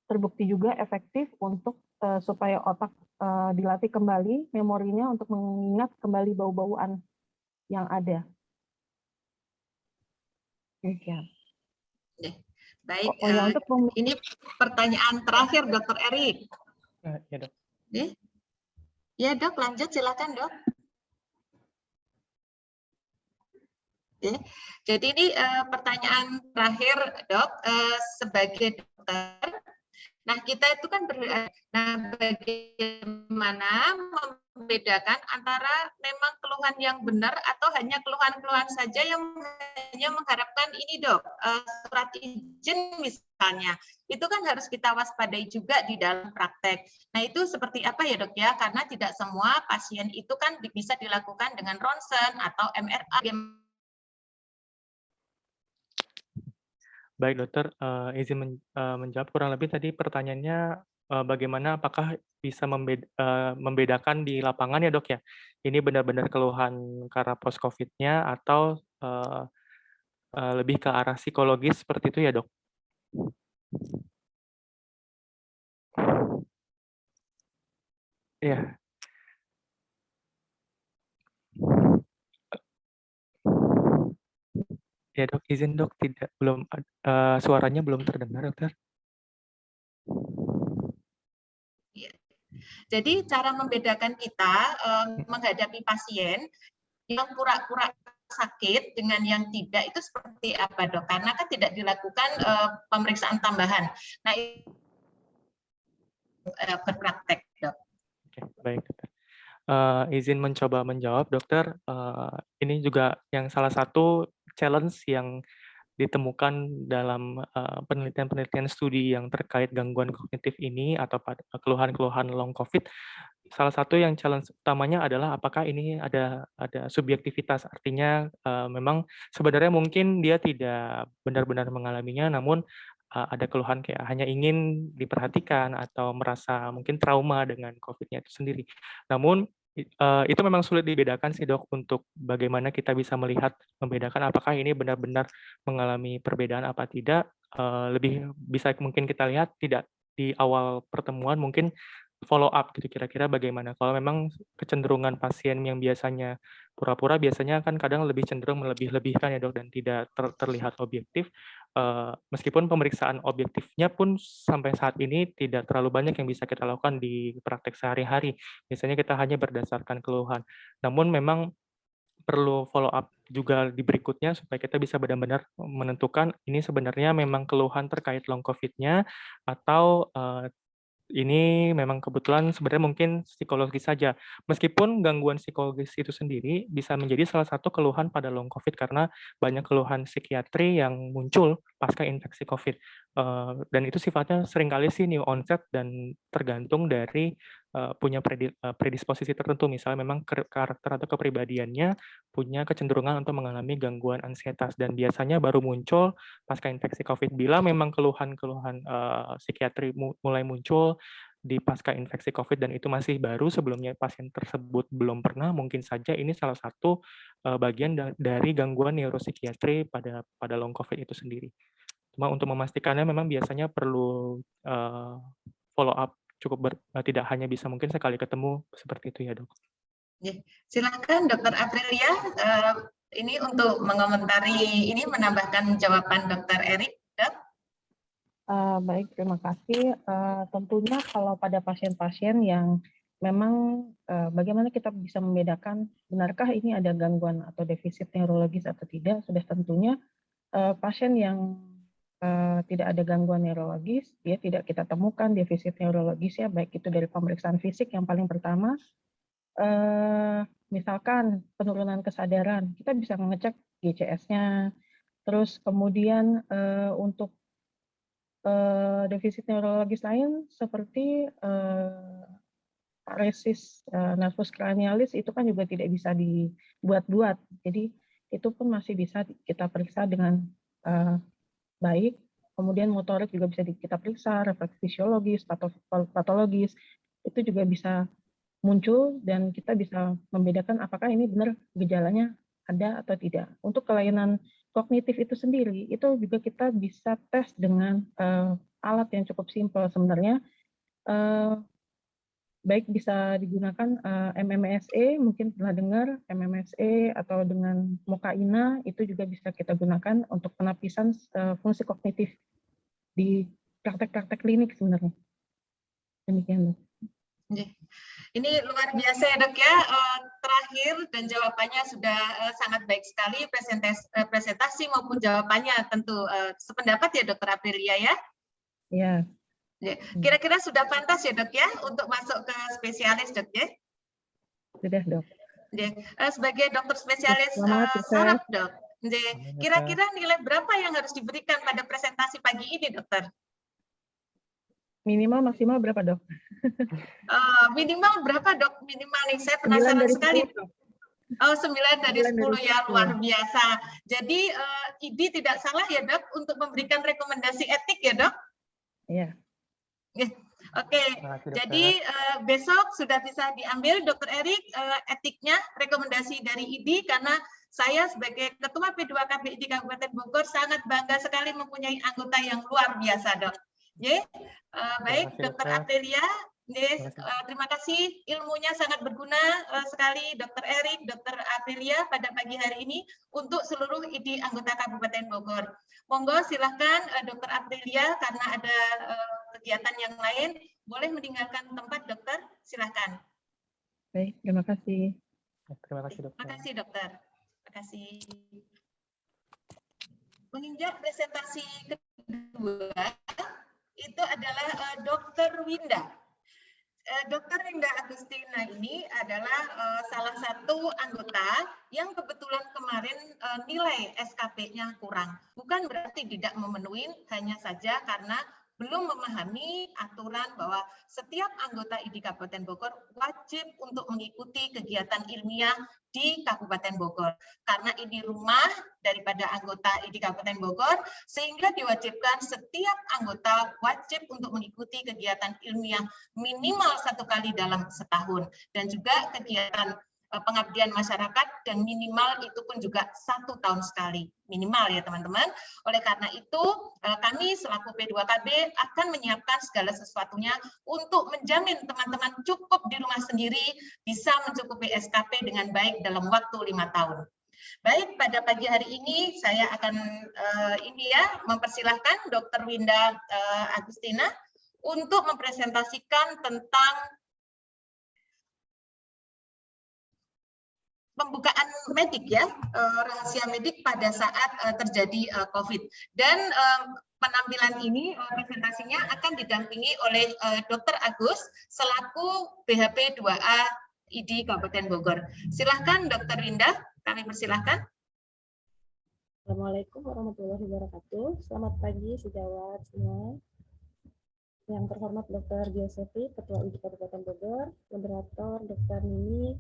terbukti juga efektif untuk supaya otak dilatih kembali memorinya untuk mengingat kembali bau-bauan yang ada. Ya. Baik, untuk ini pertanyaan terakhir Dokter Erik. Ya Dok. Ya Dok, lanjut silakan Dok. Jadi ini pertanyaan terakhir Dok, sebagai dokter. Nah kita itu kan bagaimana membedakan antara memang keluhan yang benar atau hanya keluhan-keluhan saja yang hanya mengharapkan misalkan ini dok, surat izin misalnya, itu kan harus kita waspadai juga di dalam praktek. Nah itu seperti apa ya dok ya? Karena tidak semua pasien itu kan bisa dilakukan dengan ronsen atau MRI. Baik dokter, izin menjawab kurang lebih tadi pertanyaannya, bagaimana apakah bisa membedakan di lapangan ya dok ya? Ini benar-benar keluhan karena post COVID-nya atau lebih ke arah psikologis seperti itu ya dok? Iya. Ya dok, izin dok, suaranya belum terdengar dokter. Jadi cara membedakan kita menghadapi pasien yang pura-pura sakit dengan yang tidak itu seperti apa dok? Karena kan tidak dilakukan pemeriksaan tambahan. Nah, berpraktek dok. Oke, baik dokter. Izin mencoba menjawab dokter, ini juga yang salah satu challenge yang ditemukan dalam penelitian-penelitian studi yang terkait gangguan kognitif ini atau keluhan-keluhan long COVID. Salah satu yang challenge utamanya adalah apakah ini ada subjektivitas, artinya memang sebenarnya mungkin dia tidak benar-benar mengalaminya, namun ada keluhan kayak hanya ingin diperhatikan atau merasa mungkin trauma dengan COVID-nya itu sendiri. Namun itu memang sulit dibedakan sih dok, untuk bagaimana kita bisa membedakan apakah ini benar-benar mengalami perbedaan apa tidak. Lebih bisa mungkin kita lihat tidak di awal pertemuan, mungkin follow up gitu, kira-kira bagaimana. Kalau memang kecenderungan pasien yang biasanya pura-pura, biasanya kan kadang lebih cenderung melebih-lebihkan ya dok, dan tidak terlihat objektif. Meskipun pemeriksaan objektifnya pun sampai saat ini tidak terlalu banyak yang bisa kita lakukan di praktek sehari-hari. Biasanya kita hanya berdasarkan keluhan. Namun memang perlu follow up juga di berikutnya supaya kita bisa benar-benar menentukan ini sebenarnya memang keluhan terkait long COVID-nya atau ini memang kebetulan sebenarnya mungkin psikologis saja. Meskipun gangguan psikologis itu sendiri bisa menjadi salah satu keluhan pada long COVID karena banyak keluhan psikiatri yang muncul pasca infeksi COVID. Dan itu sifatnya seringkali sih new onset dan tergantung dari punya predisposisi tertentu. Misalnya memang karakter atau kepribadiannya punya kecenderungan untuk mengalami gangguan ansietas dan biasanya baru muncul pasca infeksi COVID. Bila memang keluhan-keluhan psikiatri mulai muncul di pasca infeksi COVID dan itu masih baru, sebelumnya pasien tersebut belum pernah, mungkin saja ini salah satu bagian dari gangguan neuropsikiatri pada long COVID itu sendiri. Cuma untuk memastikannya memang biasanya perlu follow up tidak hanya bisa mungkin sekali ketemu seperti itu ya dok. Silakan Dokter Aprilia, ini untuk mengomentari ini, menambahkan jawaban Dokter Erik. Dok. Baik, terima kasih. Tentunya kalau pada pasien-pasien yang memang bagaimana kita bisa membedakan benarkah ini ada gangguan atau defisit neurologis atau tidak, sudah tentunya pasien yang tidak ada gangguan neurologis, dia tidak kita temukan defisit neurologis ya, baik itu dari pemeriksaan fisik yang paling pertama, misalkan penurunan kesadaran, kita bisa mengecek GCS-nya, terus kemudian untuk defisit neurologis lain seperti paresis nervus cranialis itu kan juga tidak bisa dibuat-buat, jadi itu pun masih bisa kita periksa dengan baik. Kemudian motorik juga bisa kita periksa, refleks fisiologis, patologis itu juga bisa muncul dan kita bisa membedakan apakah ini benar gejalanya ada atau tidak. Untuk kelainan kognitif itu sendiri, itu juga kita bisa tes dengan alat yang cukup simpel sebenarnya. Baik bisa digunakan MMSE, mungkin pernah dengar MMSE, atau dengan Mokaina, itu juga bisa kita gunakan untuk penapisan fungsi kognitif di praktek-praktek klinik sebenarnya. Demikian. Ini luar biasa ya dok ya, terakhir dan jawabannya sudah sangat baik sekali, presentasi maupun jawabannya tentu sependapat ya Dokter Aprilia ya. Ya. Kira-kira sudah pantas ya dok ya untuk masuk ke spesialis dok ya? Sudah dok. Sebagai dokter spesialis saraf dok, Kira-kira nilai berapa yang harus diberikan pada presentasi pagi ini, dokter? Minimal maksimal berapa, Dok? Minimal berapa, dok? Minimal nih, saya 9 penasaran dari sekali. 10. Oh, 9 dari 9 dari 10 ya, 10. luar biasa. Jadi IDI tidak salah ya, dok, untuk memberikan rekomendasi etik ya, dok? Iya. Oke, jadi besok sudah bisa diambil, Dokter Erik, etiknya, rekomendasi dari IDI, karena saya sebagai Ketua P2KB di Kabupaten Bogor sangat bangga sekali mempunyai anggota yang luar biasa, dok. Baik, Dokter Aprilia, terima kasih, ilmunya sangat berguna sekali, Dokter Erik, Dokter Aprilia pada pagi hari ini untuk seluruh IDI anggota Kabupaten Bogor. Monggo silahkan Dokter Aprilia, karena ada kegiatan yang lain, boleh meninggalkan tempat, dokter, silahkan. Baik, terima kasih. Terima kasih, dokter. Terima kasih, dokter. Terima kasih. Menginjak presentasi kedua, itu adalah Dokter Winda. Dokter Winda Agustina ini adalah salah satu anggota yang kebetulan kemarin nilai SKP-nya kurang. Bukan berarti tidak memenuhi, hanya saja karena belum memahami aturan bahwa setiap anggota IDI Kabupaten Bogor wajib untuk mengikuti kegiatan ilmiah di Kabupaten Bogor. Karena ini rumah daripada anggota IDI Kabupaten Bogor, sehingga diwajibkan setiap anggota wajib untuk mengikuti kegiatan ilmiah minimal 1 kali dalam setahun. Dan juga kegiatan pengabdian masyarakat, dan minimal itu pun juga 1 tahun sekali, minimal ya teman-teman. Oleh karena itu kami selaku P2KB akan menyiapkan segala sesuatunya untuk menjamin teman-teman cukup di rumah sendiri bisa mencukupi SKP dengan baik dalam waktu 5 tahun. Baik, pada pagi hari ini saya akan mempersilahkan Dr. Winda Agustina untuk mempresentasikan tentang pembukaan medik ya, rahasia medik pada saat terjadi COVID. Dan penampilan ini, presentasinya akan didampingi oleh Dr. Agus selaku BHP 2A IDI Kabupaten Bogor. Silahkan Dr. Winda, kami persilahkan. Assalamualaikum warahmatullahi wabarakatuh. Selamat pagi sejawat semua. Yang terhormat Dr. Giuseppe, Ketua IDI Kabupaten Bogor, moderator Dr. Nini,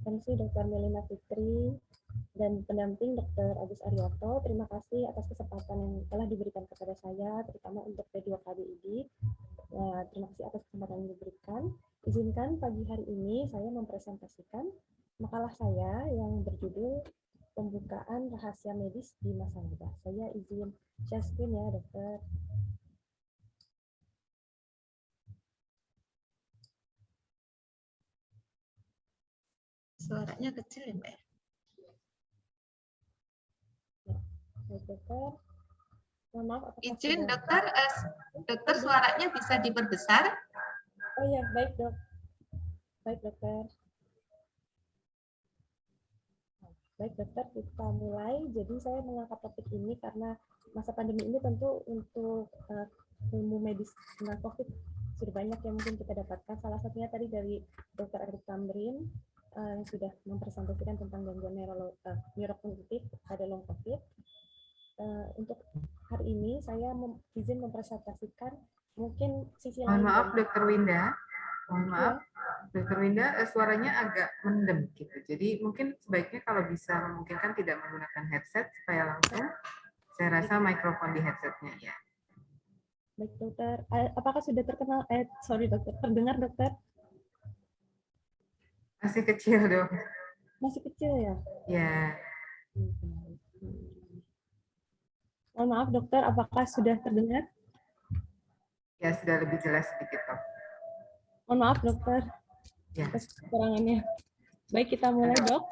MC Dr. Melina Fitri, dan pendamping Dr. Agus Ariarto. Terima kasih atas kesempatan yang telah diberikan kepada saya, terutama untuk P2KB IDI. Terima kasih atas kesempatan yang diberikan. Izinkan pagi hari ini saya mempresentasikan makalah saya yang berjudul Pembukaan Rahasia Medis di Masa Wabah. Saya izin share screen ya, dokter. Suaranya kecil ya, Mbak? Baik, dokter. Mohon maaf. Izin, dokter, dokter suaranya bisa diperbesar? Oh iya, baik dok. Baik dokter. Baik dokter, kita mulai. Jadi saya mengangkat topik ini karena masa pandemi ini tentu untuk ilmu medis tentang COVID sudah banyak yang mungkin kita dapatkan. Salah satunya tadi dari Dr. Erik Tambrin yang sudah mempresentasikan tentang gangguan neurokognitif pada long COVID. Untuk hari ini saya izin mempresentasikan mungkin sisi lain. Maaf Dr. Winda, mohon maaf. Ya. Dr. Winda, suaranya agak mendem gitu. Jadi mungkin sebaiknya kalau bisa memungkinkan tidak menggunakan headset supaya langsung. Saya rasa mikrofon di headsetnya ya. Baik dokter, apakah sudah terkenal? Dokter, terdengar dokter? Masih kecil dong. Masih kecil ya? Ya. Mohon maaf dokter, apakah sudah terdengar? Ya, sudah lebih jelas sedikit dok. Mohon maaf dokter, ya. Atas kekurangannya. Baik, kita mulai dok.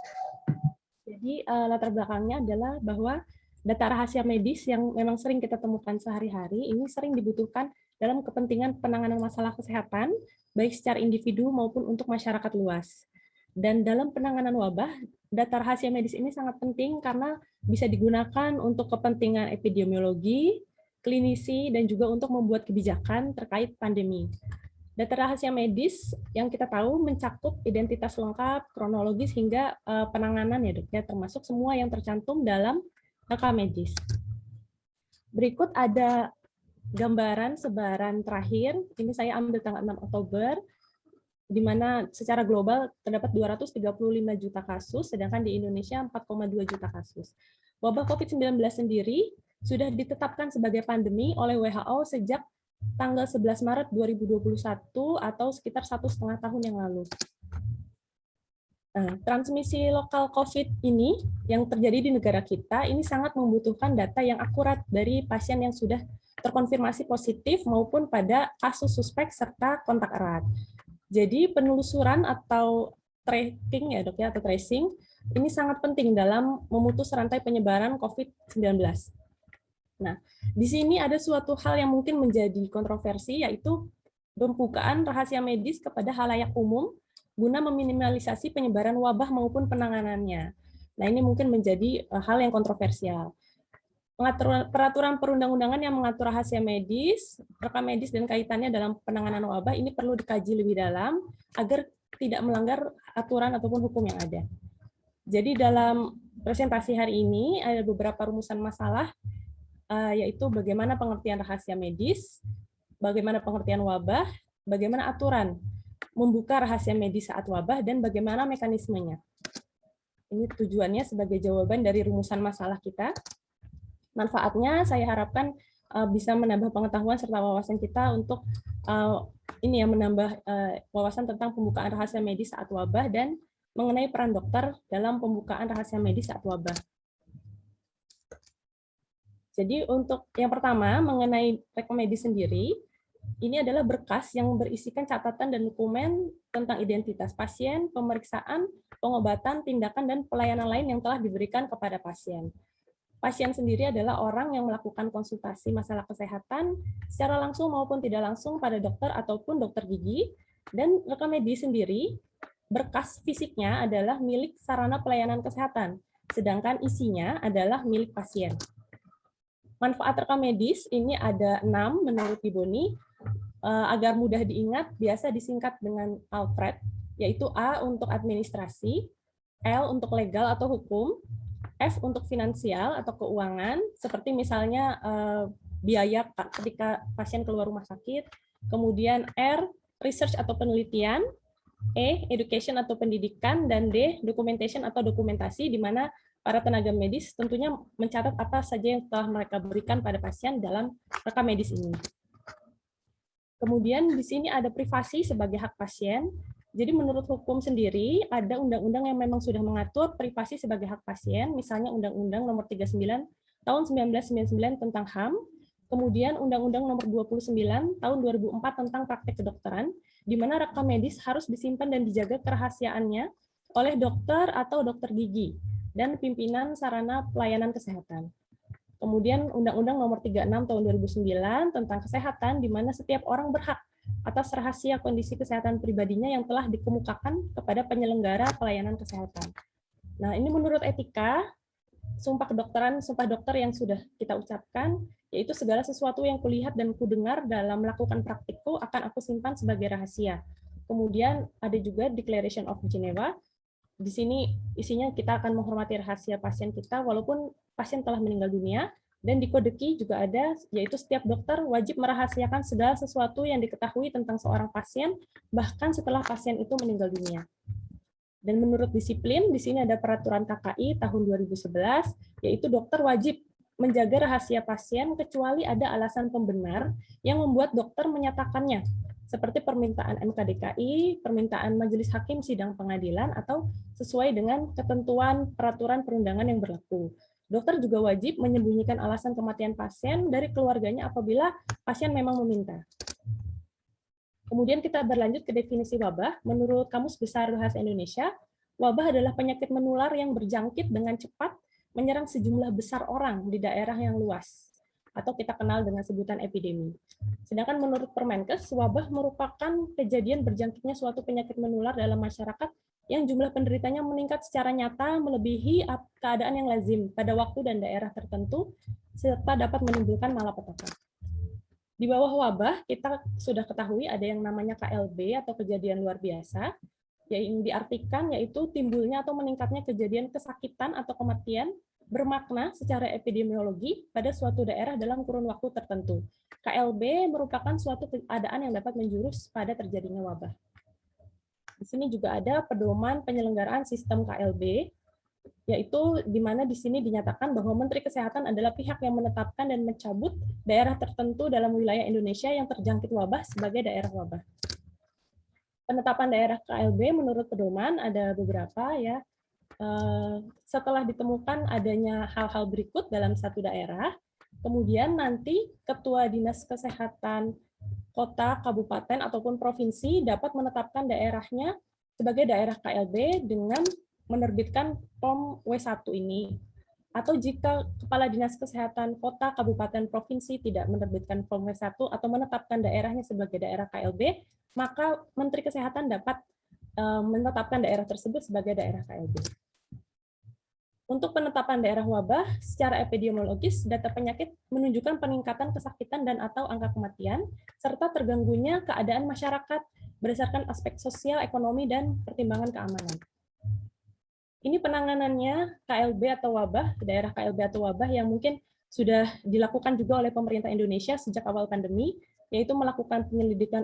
Jadi latar belakangnya adalah bahwa data rahasia medis yang memang sering kita temukan sehari-hari ini sering dibutuhkan dalam kepentingan penanganan masalah kesehatan, baik secara individu maupun untuk masyarakat luas. Dan dalam penanganan wabah, data rahasia medis ini sangat penting karena bisa digunakan untuk kepentingan epidemiologi, klinisi, dan juga untuk membuat kebijakan terkait pandemi. Data rahasia medis yang kita tahu mencakup identitas lengkap, kronologis, hingga penanganan ya dok, ya, termasuk semua yang tercantum dalam rekam medis. Berikut ada gambaran sebaran terakhir. Ini saya ambil tanggal 6 Oktober, di mana secara global terdapat 235 juta kasus, sedangkan di Indonesia 4,2 juta kasus. Wabah COVID-19 sendiri sudah ditetapkan sebagai pandemi oleh WHO sejak tanggal 11 Maret 2021 atau sekitar 1,5 tahun yang lalu. Nah, transmisi lokal COVID ini yang terjadi di negara kita ini sangat membutuhkan data yang akurat dari pasien yang sudah terkonfirmasi positif maupun pada kasus suspek serta kontak erat. Jadi penelusuran atau tracking ya dok ya, atau tracing ini sangat penting dalam memutus rantai penyebaran COVID-19. Nah, di sini ada suatu hal yang mungkin menjadi kontroversi, yaitu pembukaan rahasia medis kepada halayak umum guna meminimalisasi penyebaran wabah maupun penanganannya. Nah, ini mungkin menjadi hal yang kontroversial. Peraturan perundang-undangan yang mengatur rahasia medis, rekam medis, dan kaitannya dalam penanganan wabah ini perlu dikaji lebih dalam agar tidak melanggar aturan ataupun hukum yang ada. Jadi dalam presentasi hari ini ada beberapa rumusan masalah, yaitu bagaimana pengertian rahasia medis, bagaimana pengertian wabah, bagaimana aturan membuka rahasia medis saat wabah, dan bagaimana mekanismenya. Ini tujuannya sebagai jawaban dari rumusan masalah kita. Manfaatnya saya harapkan bisa menambah pengetahuan serta wawasan kita untuk menambah wawasan tentang pembukaan rahasia medis saat wabah dan mengenai peran dokter dalam pembukaan rahasia medis saat wabah. Jadi untuk yang pertama mengenai rekam medis sendiri, ini adalah berkas yang berisikan catatan dan dokumen tentang identitas pasien, pemeriksaan, pengobatan, tindakan, dan pelayanan lain yang telah diberikan kepada pasien. Pasien sendiri adalah orang yang melakukan konsultasi masalah kesehatan secara langsung maupun tidak langsung pada dokter ataupun dokter gigi, dan rekam medis sendiri, berkas fisiknya adalah milik sarana pelayanan kesehatan, sedangkan isinya adalah milik pasien. Manfaat rekam medis ini ada 6 menurut Diboni. Agar mudah diingat, biasa disingkat dengan ALFRED, yaitu A untuk administrasi, L untuk legal atau hukum, F untuk finansial atau keuangan, seperti misalnya biaya ketika pasien keluar rumah sakit, kemudian R, research atau penelitian, E, education atau pendidikan, dan D, documentation atau dokumentasi, di mana para tenaga medis tentunya mencatat apa saja yang telah mereka berikan pada pasien dalam rekam medis ini. Kemudian di sini ada privasi sebagai hak pasien. Jadi menurut hukum sendiri, ada undang-undang yang memang sudah mengatur privasi sebagai hak pasien, misalnya Undang-Undang Nomor 39 Tahun 1999 tentang HAM, kemudian Undang-Undang Nomor 29 Tahun 2004 tentang praktek kedokteran, di mana rekam medis harus disimpan dan dijaga kerahasiaannya oleh dokter atau dokter gigi, dan pimpinan sarana pelayanan kesehatan. Kemudian Undang-Undang Nomor 36 Tahun 2009 tentang kesehatan, di mana setiap orang berhak atas rahasia kondisi kesehatan pribadinya yang telah dikemukakan kepada penyelenggara pelayanan kesehatan. Nah, ini menurut etika, sumpah kedokteran, sumpah dokter yang sudah kita ucapkan, yaitu segala sesuatu yang kulihat dan kudengar dalam melakukan praktikku akan aku simpan sebagai rahasia. Kemudian ada juga Declaration of Geneva. Di sini isinya kita akan menghormati rahasia pasien kita walaupun pasien telah meninggal dunia, dan di Kode Ki juga ada, yaitu setiap dokter wajib merahasiakan segala sesuatu yang diketahui tentang seorang pasien bahkan setelah pasien itu meninggal dunia. Dan menurut disiplin, di sini ada peraturan KKI tahun 2011, yaitu dokter wajib menjaga rahasia pasien kecuali ada alasan pembenar yang membuat dokter menyatakannya, seperti permintaan MKDKI, permintaan majelis hakim sidang pengadilan, atau sesuai dengan ketentuan peraturan perundangan yang berlaku. Dokter juga wajib menyembunyikan alasan kematian pasien dari keluarganya apabila pasien memang meminta. Kemudian kita berlanjut ke definisi wabah. Menurut Kamus Besar Bahasa Indonesia, wabah adalah penyakit menular yang berjangkit dengan cepat menyerang sejumlah besar orang di daerah yang luas, atau kita kenal dengan sebutan epidemi. Sedangkan menurut Permenkes, wabah merupakan kejadian berjangkitnya suatu penyakit menular dalam masyarakat yang jumlah penderitanya meningkat secara nyata melebihi keadaan yang lazim pada waktu dan daerah tertentu, serta dapat menimbulkan malapetaka. Di bawah wabah, kita sudah ketahui ada yang namanya KLB atau kejadian luar biasa, yang diartikan yaitu timbulnya atau meningkatnya kejadian kesakitan atau kematian bermakna secara epidemiologi pada suatu daerah dalam kurun waktu tertentu. KLB merupakan suatu keadaan yang dapat menjurus pada terjadinya wabah. Di sini juga ada pedoman penyelenggaraan sistem KLB, yaitu di mana di sini dinyatakan bahwa Menteri Kesehatan adalah pihak yang menetapkan dan mencabut daerah tertentu dalam wilayah Indonesia yang terjangkit wabah sebagai daerah wabah. Penetapan daerah KLB menurut pedoman ada beberapa ya. Setelah ditemukan adanya hal-hal berikut dalam satu daerah, kemudian nanti Ketua Dinas Kesehatan kota, kabupaten, ataupun provinsi dapat menetapkan daerahnya sebagai daerah KLB dengan menerbitkan POM W1 ini. Atau jika Kepala Dinas Kesehatan kota, kabupaten, provinsi tidak menerbitkan POM W1 atau menetapkan daerahnya sebagai daerah KLB, maka Menteri Kesehatan dapat menetapkan daerah tersebut sebagai daerah KLB. Untuk penetapan daerah wabah, secara epidemiologis, data penyakit menunjukkan peningkatan kesakitan dan atau angka kematian, serta terganggunya keadaan masyarakat berdasarkan aspek sosial, ekonomi, dan pertimbangan keamanan. Ini penanganannya KLB atau wabah, daerah KLB atau wabah yang mungkin sudah dilakukan juga oleh pemerintah Indonesia sejak awal pandemi, yaitu melakukan penyelidikan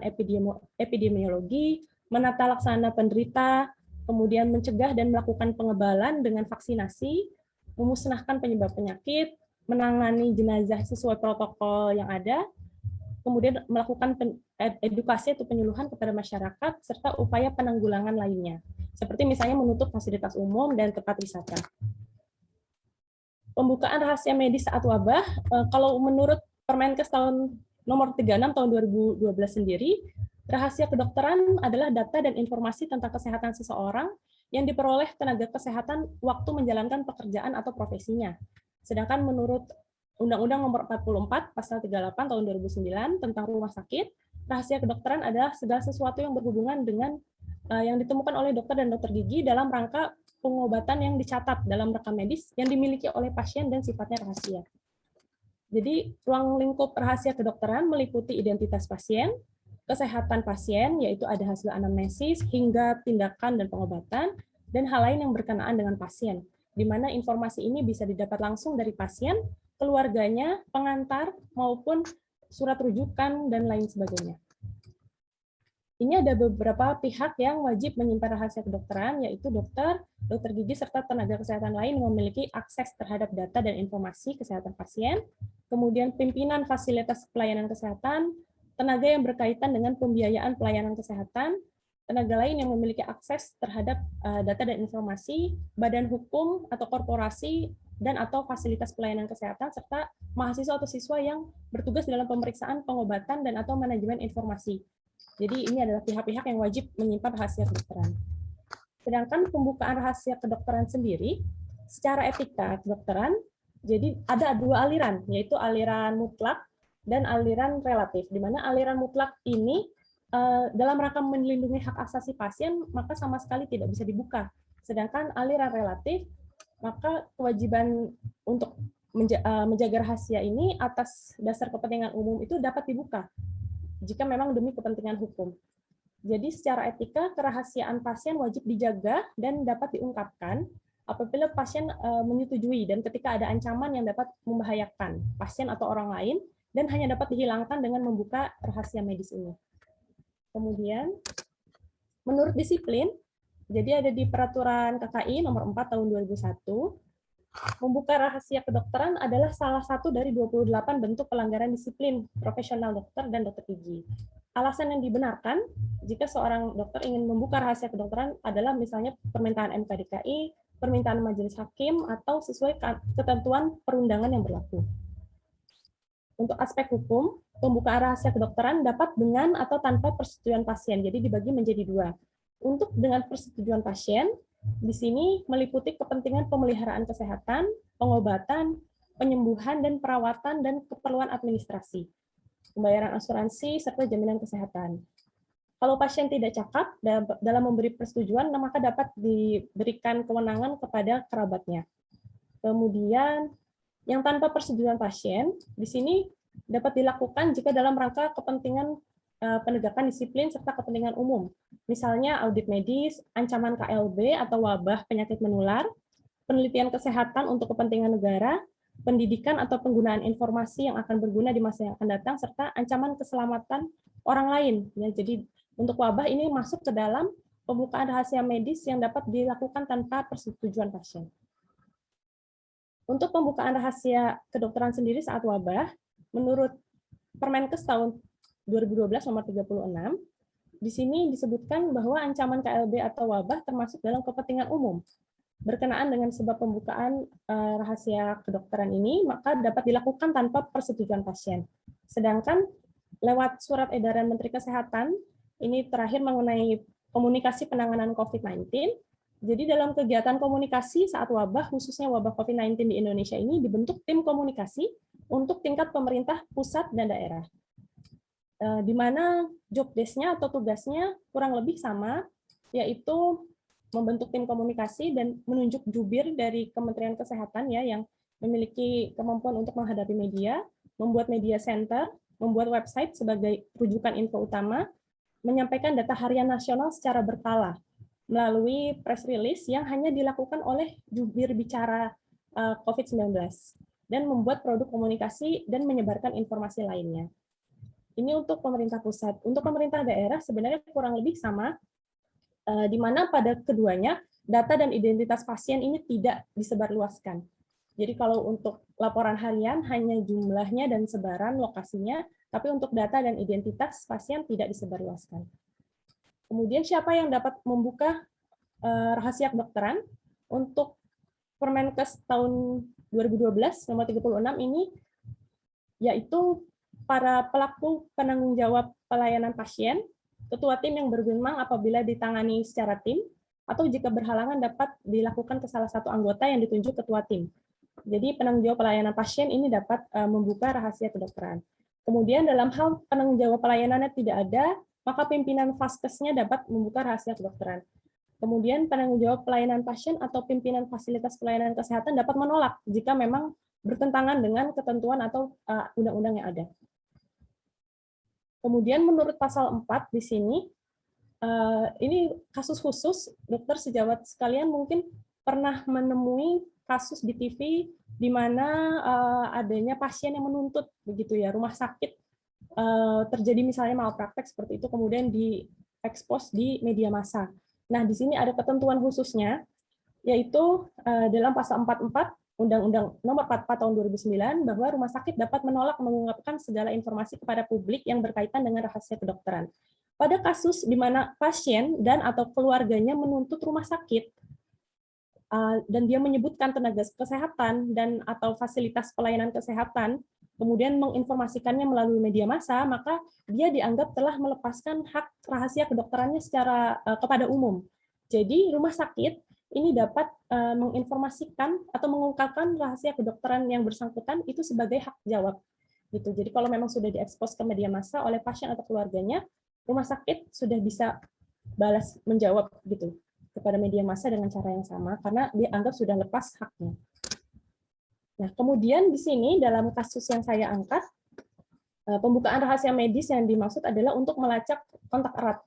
epidemiologi, menata laksana penderita, kemudian mencegah dan melakukan pengebalan dengan vaksinasi, memusnahkan penyebab penyakit, menangani jenazah sesuai protokol yang ada, kemudian melakukan edukasi atau penyuluhan kepada masyarakat, serta upaya penanggulangan lainnya, seperti misalnya menutup fasilitas umum dan tempat wisata. Pembukaan rahasia medis saat wabah, kalau menurut Permenkes tahun nomor 36 tahun 2012 sendiri, rahasia kedokteran adalah data dan informasi tentang kesehatan seseorang yang diperoleh tenaga kesehatan waktu menjalankan pekerjaan atau profesinya. Sedangkan menurut Undang-Undang nomor 44 pasal 38 tahun 2009 tentang rumah sakit, rahasia kedokteran adalah segala sesuatu yang berhubungan dengan yang ditemukan oleh dokter dan dokter gigi dalam rangka pengobatan yang dicatat dalam rekam medis yang dimiliki oleh pasien dan sifatnya rahasia. Jadi, ruang lingkup rahasia kedokteran meliputi identitas pasien, kesehatan pasien, yaitu ada hasil anamnesis, hingga tindakan dan pengobatan, dan hal lain yang berkenaan dengan pasien, di mana informasi ini bisa didapat langsung dari pasien, keluarganya, pengantar, maupun surat rujukan, dan lain sebagainya. Ini ada beberapa pihak yang wajib menyimpan rahasia kedokteran, yaitu dokter, dokter gigi, serta tenaga kesehatan lain yang memiliki akses terhadap data dan informasi kesehatan pasien, kemudian pimpinan fasilitas pelayanan kesehatan, tenaga yang berkaitan dengan pembiayaan pelayanan kesehatan, tenaga lain yang memiliki akses terhadap data dan informasi, badan hukum atau korporasi, dan atau fasilitas pelayanan kesehatan, serta mahasiswa atau siswa yang bertugas dalam pemeriksaan, pengobatan, dan atau manajemen informasi. Jadi ini adalah pihak-pihak yang wajib menyimpan rahasia kedokteran. Sedangkan pembukaan rahasia kedokteran sendiri, secara etika kedokteran, jadi ada dua aliran, yaitu aliran mutlak dan aliran relatif, di mana aliran mutlak ini dalam rangka melindungi hak asasi pasien, maka sama sekali tidak bisa dibuka. Sedangkan aliran relatif, maka kewajiban untuk menjaga rahasia ini atas dasar kepentingan umum itu dapat dibuka, jika memang demi kepentingan hukum. Jadi secara etika, kerahasiaan pasien wajib dijaga dan dapat diungkapkan apabila pasien menyetujui dan ketika ada ancaman yang dapat membahayakan pasien atau orang lain, dan hanya dapat dihilangkan dengan membuka rahasia medis ini. Kemudian, menurut disiplin, jadi ada di Peraturan KKI nomor 4 tahun 2001, membuka rahasia kedokteran adalah salah satu dari 28 bentuk pelanggaran disiplin profesional dokter dan dokter gigi. Alasan yang dibenarkan jika seorang dokter ingin membuka rahasia kedokteran adalah misalnya permintaan MKDKI, permintaan majelis hakim, atau sesuai ketentuan perundangan yang berlaku. Untuk aspek hukum, pembukaan rahasia kedokteran dapat dengan atau tanpa persetujuan pasien, jadi dibagi menjadi dua. Untuk dengan persetujuan pasien, di sini meliputi kepentingan pemeliharaan kesehatan, pengobatan, penyembuhan dan perawatan, dan keperluan administrasi, pembayaran asuransi, serta jaminan kesehatan. Kalau pasien tidak cakap dalam memberi persetujuan, maka dapat diberikan kewenangan kepada kerabatnya. Kemudian, yang tanpa persetujuan pasien, di sini dapat dilakukan jika dalam rangka kepentingan penegakan disiplin serta kepentingan umum. Misalnya audit medis, ancaman KLB atau wabah penyakit menular, penelitian kesehatan untuk kepentingan negara, pendidikan atau penggunaan informasi yang akan berguna di masa yang akan datang, serta ancaman keselamatan orang lain. Ya, jadi untuk wabah ini masuk ke dalam pembukaan rahasia medis yang dapat dilakukan tanpa persetujuan pasien. Untuk pembukaan rahasia kedokteran sendiri saat wabah, menurut Permenkes tahun 2012 nomor 36, di sini disebutkan bahwa ancaman KLB atau wabah termasuk dalam kepentingan umum. Berkenaan dengan sebab pembukaan rahasia kedokteran ini, maka dapat dilakukan tanpa persetujuan pasien. Sedangkan lewat surat edaran Menteri Kesehatan, ini terakhir mengenai komunikasi penanganan COVID-19, jadi dalam kegiatan komunikasi saat wabah, khususnya wabah COVID-19 di Indonesia ini, dibentuk tim komunikasi untuk tingkat pemerintah pusat dan daerah. Di mana job desk-nya atau tugasnya kurang lebih sama, yaitu membentuk tim komunikasi dan menunjuk jubir dari Kementerian Kesehatan ya yang memiliki kemampuan untuk menghadapi media, membuat media center, membuat website sebagai rujukan info utama, menyampaikan data harian nasional secara berkala melalui press release yang hanya dilakukan oleh jubir bicara COVID-19 dan membuat produk komunikasi dan menyebarkan informasi lainnya. Ini untuk pemerintah pusat. Untuk pemerintah daerah sebenarnya kurang lebih sama, di mana pada keduanya data dan identitas pasien ini tidak disebarluaskan. Jadi kalau untuk laporan harian hanya jumlahnya dan sebaran lokasinya, tapi untuk data dan identitas pasien tidak disebarluaskan. Kemudian siapa yang dapat membuka rahasia kedokteran? Untuk Permenkes tahun 2012 nomor 36 ini yaitu para pelaku penanggung jawab pelayanan pasien, ketua tim yang berwenang apabila ditangani secara tim, atau jika berhalangan dapat dilakukan ke salah satu anggota yang ditunjuk ketua tim. Jadi penanggung jawab pelayanan pasien ini dapat membuka rahasia kedokteran. Kemudian dalam hal penanggung jawab pelayanannya tidak ada, maka pimpinan Vaskesnya dapat membuka rahasia kedokteran. Kemudian penanggung jawab pelayanan pasien atau pimpinan fasilitas pelayanan kesehatan dapat menolak jika memang bertentangan dengan ketentuan atau undang-undang yang ada. Kemudian menurut pasal 4 di sini, ini kasus khusus, dokter sejawat sekalian mungkin pernah menemui kasus di TV di mana adanya pasien yang menuntut begitu ya, rumah sakit terjadi misalnya malpraktek seperti itu, kemudian diekspos di media massa. Nah, di sini ada ketentuan khususnya, yaitu dalam pasal 44 Undang-Undang Nomor 44 Tahun 2009 bahwa rumah sakit dapat menolak mengungkapkan segala informasi kepada publik yang berkaitan dengan rahasia kedokteran. Pada kasus di mana pasien dan atau keluarganya menuntut rumah sakit dan dia menyebutkan tenaga kesehatan dan atau fasilitas pelayanan kesehatan, kemudian menginformasikannya melalui media massa, maka dia dianggap telah melepaskan hak rahasia kedokterannya secara kepada umum. Jadi rumah sakit ini dapat menginformasikan atau mengungkapkan rahasia kedokteran yang bersangkutan itu sebagai hak jawab. Gitu. Jadi kalau memang sudah diekspos ke media massa oleh pasien atau keluarganya, rumah sakit sudah bisa balas menjawab gitu kepada media massa dengan cara yang sama karena dianggap sudah lepas haknya. Nah, kemudian di sini dalam kasus yang saya angkat, pembukaan rahasia medis yang dimaksud adalah untuk melacak kontak erat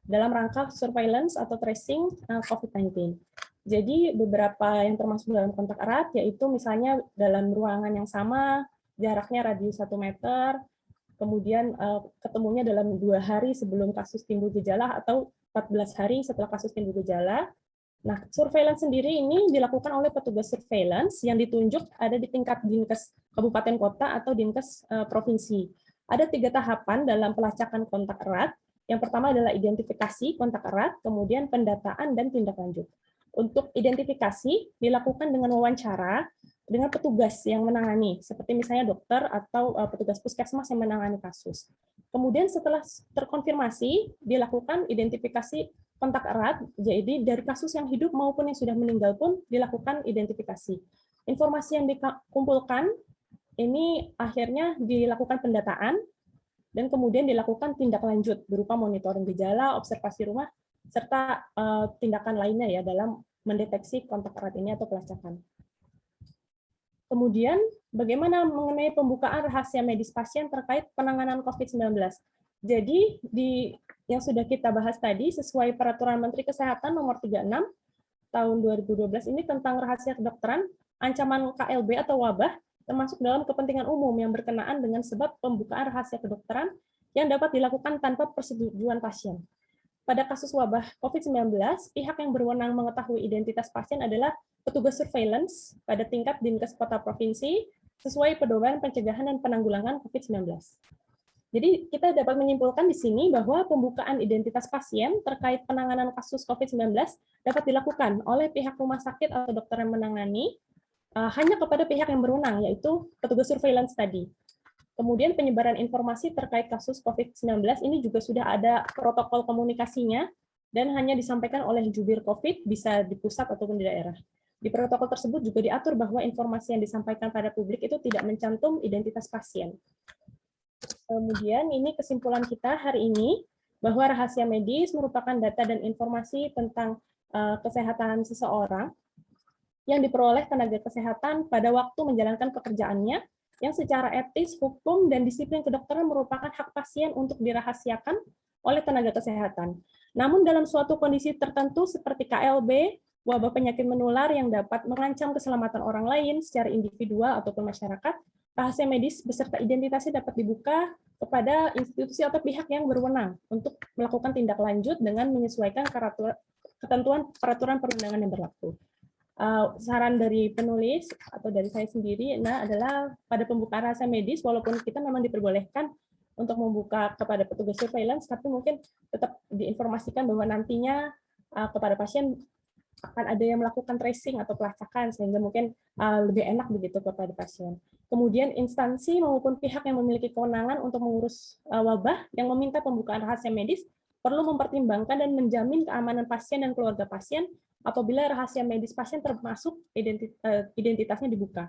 dalam rangka surveillance atau tracing COVID-19. Jadi beberapa yang termasuk dalam kontak erat yaitu misalnya dalam ruangan yang sama, jaraknya radius 1 meter, kemudian ketemunya dalam 2 hari sebelum kasus timbul gejala atau 14 hari setelah kasus timbul gejala. Nah, surveillance sendiri ini dilakukan oleh petugas surveillance yang ditunjuk ada di tingkat Dinkes Kabupaten Kota atau Dinkes Provinsi. Ada 3 tahapan dalam pelacakan kontak erat. Yang pertama adalah identifikasi kontak erat, kemudian pendataan dan tindak lanjut. Untuk identifikasi dilakukan dengan wawancara dengan petugas yang menangani, seperti misalnya dokter atau petugas puskesmas yang menangani kasus. Kemudian setelah terkonfirmasi, dilakukan identifikasi kontak erat, jadi dari kasus yang hidup maupun yang sudah meninggal pun dilakukan identifikasi. Informasi yang dikumpulkan ini akhirnya dilakukan pendataan, dan kemudian dilakukan tindak lanjut berupa monitoring gejala, observasi rumah, serta tindakan lainnya ya dalam mendeteksi kontak erat ini atau pelacakan. Kemudian, bagaimana mengenai pembukaan rahasia medis pasien terkait penanganan COVID-19? Jadi, yang sudah kita bahas tadi, sesuai Peraturan Menteri Kesehatan Nomor 36, tahun 2012 ini tentang rahasia kedokteran, ancaman KLB atau wabah, termasuk dalam kepentingan umum yang berkenaan dengan sebab pembukaan rahasia kedokteran yang dapat dilakukan tanpa persetujuan pasien. Pada kasus wabah COVID-19, pihak yang berwenang mengetahui identitas pasien adalah petugas surveillance pada tingkat Dinkes Kota Provinsi sesuai pedoman pencegahan dan penanggulangan COVID-19. Jadi kita dapat menyimpulkan di sini bahwa pembukaan identitas pasien terkait penanganan kasus COVID-19 dapat dilakukan oleh pihak rumah sakit atau dokter yang menangani hanya kepada pihak yang berwenang, yaitu petugas surveillance tadi. Kemudian penyebaran informasi terkait kasus COVID-19 ini juga sudah ada protokol komunikasinya dan hanya disampaikan oleh jubir COVID, bisa di pusat ataupun di daerah. Di protokol tersebut juga diatur bahwa informasi yang disampaikan pada publik itu tidak mencantum identitas pasien. Kemudian ini kesimpulan kita hari ini, bahwa rahasia medis merupakan data dan informasi tentang kesehatan seseorang yang diperoleh tenaga kesehatan pada waktu menjalankan pekerjaannya, yang secara etis, hukum, dan disiplin kedokteran merupakan hak pasien untuk dirahasiakan oleh tenaga kesehatan. Namun dalam suatu kondisi tertentu seperti KLB, wabah penyakit menular yang dapat mengancam keselamatan orang lain secara individual ataupun masyarakat, rahasia medis beserta identitasnya dapat dibuka kepada institusi atau pihak yang berwenang untuk melakukan tindak lanjut dengan menyesuaikan ketentuan peraturan perundangan yang berlaku. Saran dari penulis atau dari saya sendiri adalah pada pembukaan rahasia medis, walaupun kita memang diperbolehkan untuk membuka kepada petugas surveillance, tapi mungkin tetap diinformasikan bahwa nantinya kepada pasien akan ada yang melakukan tracing atau pelacakan, sehingga mungkin lebih enak begitu kepada pasien. Kemudian instansi maupun pihak yang memiliki kewenangan untuk mengurus wabah yang meminta pembukaan rahasia medis perlu mempertimbangkan dan menjamin keamanan pasien dan keluarga pasien apabila rahasia medis pasien termasuk identitasnya dibuka.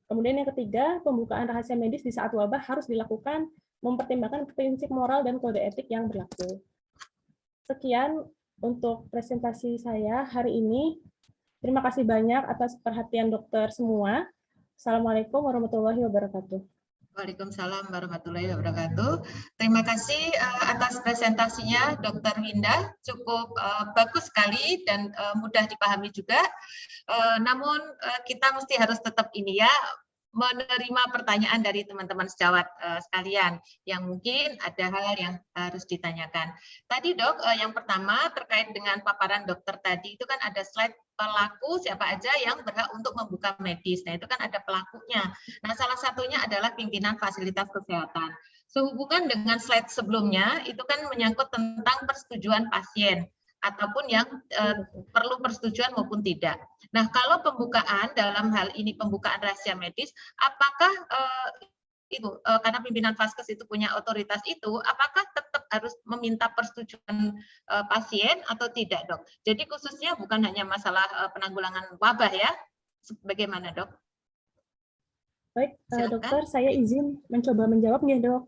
Kemudian yang ketiga, pembukaan rahasia medis di saat wabah harus dilakukan mempertimbangkan prinsip moral dan kode etik yang berlaku. Sekian untuk presentasi saya hari ini. Terima kasih banyak atas perhatian dokter semua. Assalamualaikum warahmatullahi wabarakatuh. Waalaikumsalam warahmatullahi wabarakatuh. Terima kasih atas presentasinya Dr. Winda, cukup bagus sekali dan mudah dipahami juga. Namun kita mesti harus tetap ini ya, menerima pertanyaan dari teman-teman sejawat sekalian yang mungkin ada hal yang harus ditanyakan. Tadi Dok, yang pertama terkait dengan paparan dokter tadi itu kan ada slide pelaku siapa aja yang berhak untuk membuka medis. Nah itu kan ada pelakunya. Nah salah satunya adalah pimpinan fasilitas kesehatan. Sehubungan dengan slide sebelumnya itu kan menyangkut tentang persetujuan pasien ataupun yang perlu persetujuan maupun tidak. Nah, kalau pembukaan dalam hal ini pembukaan rahasia medis, apakah karena pimpinan Vaskes itu punya otoritas itu, apakah tetap harus meminta persetujuan pasien atau tidak, Dok? Jadi khususnya bukan hanya masalah penanggulangan wabah ya, bagaimana, Dok? Baik, Dokter, saya izin mencoba menjawab nih, Dok.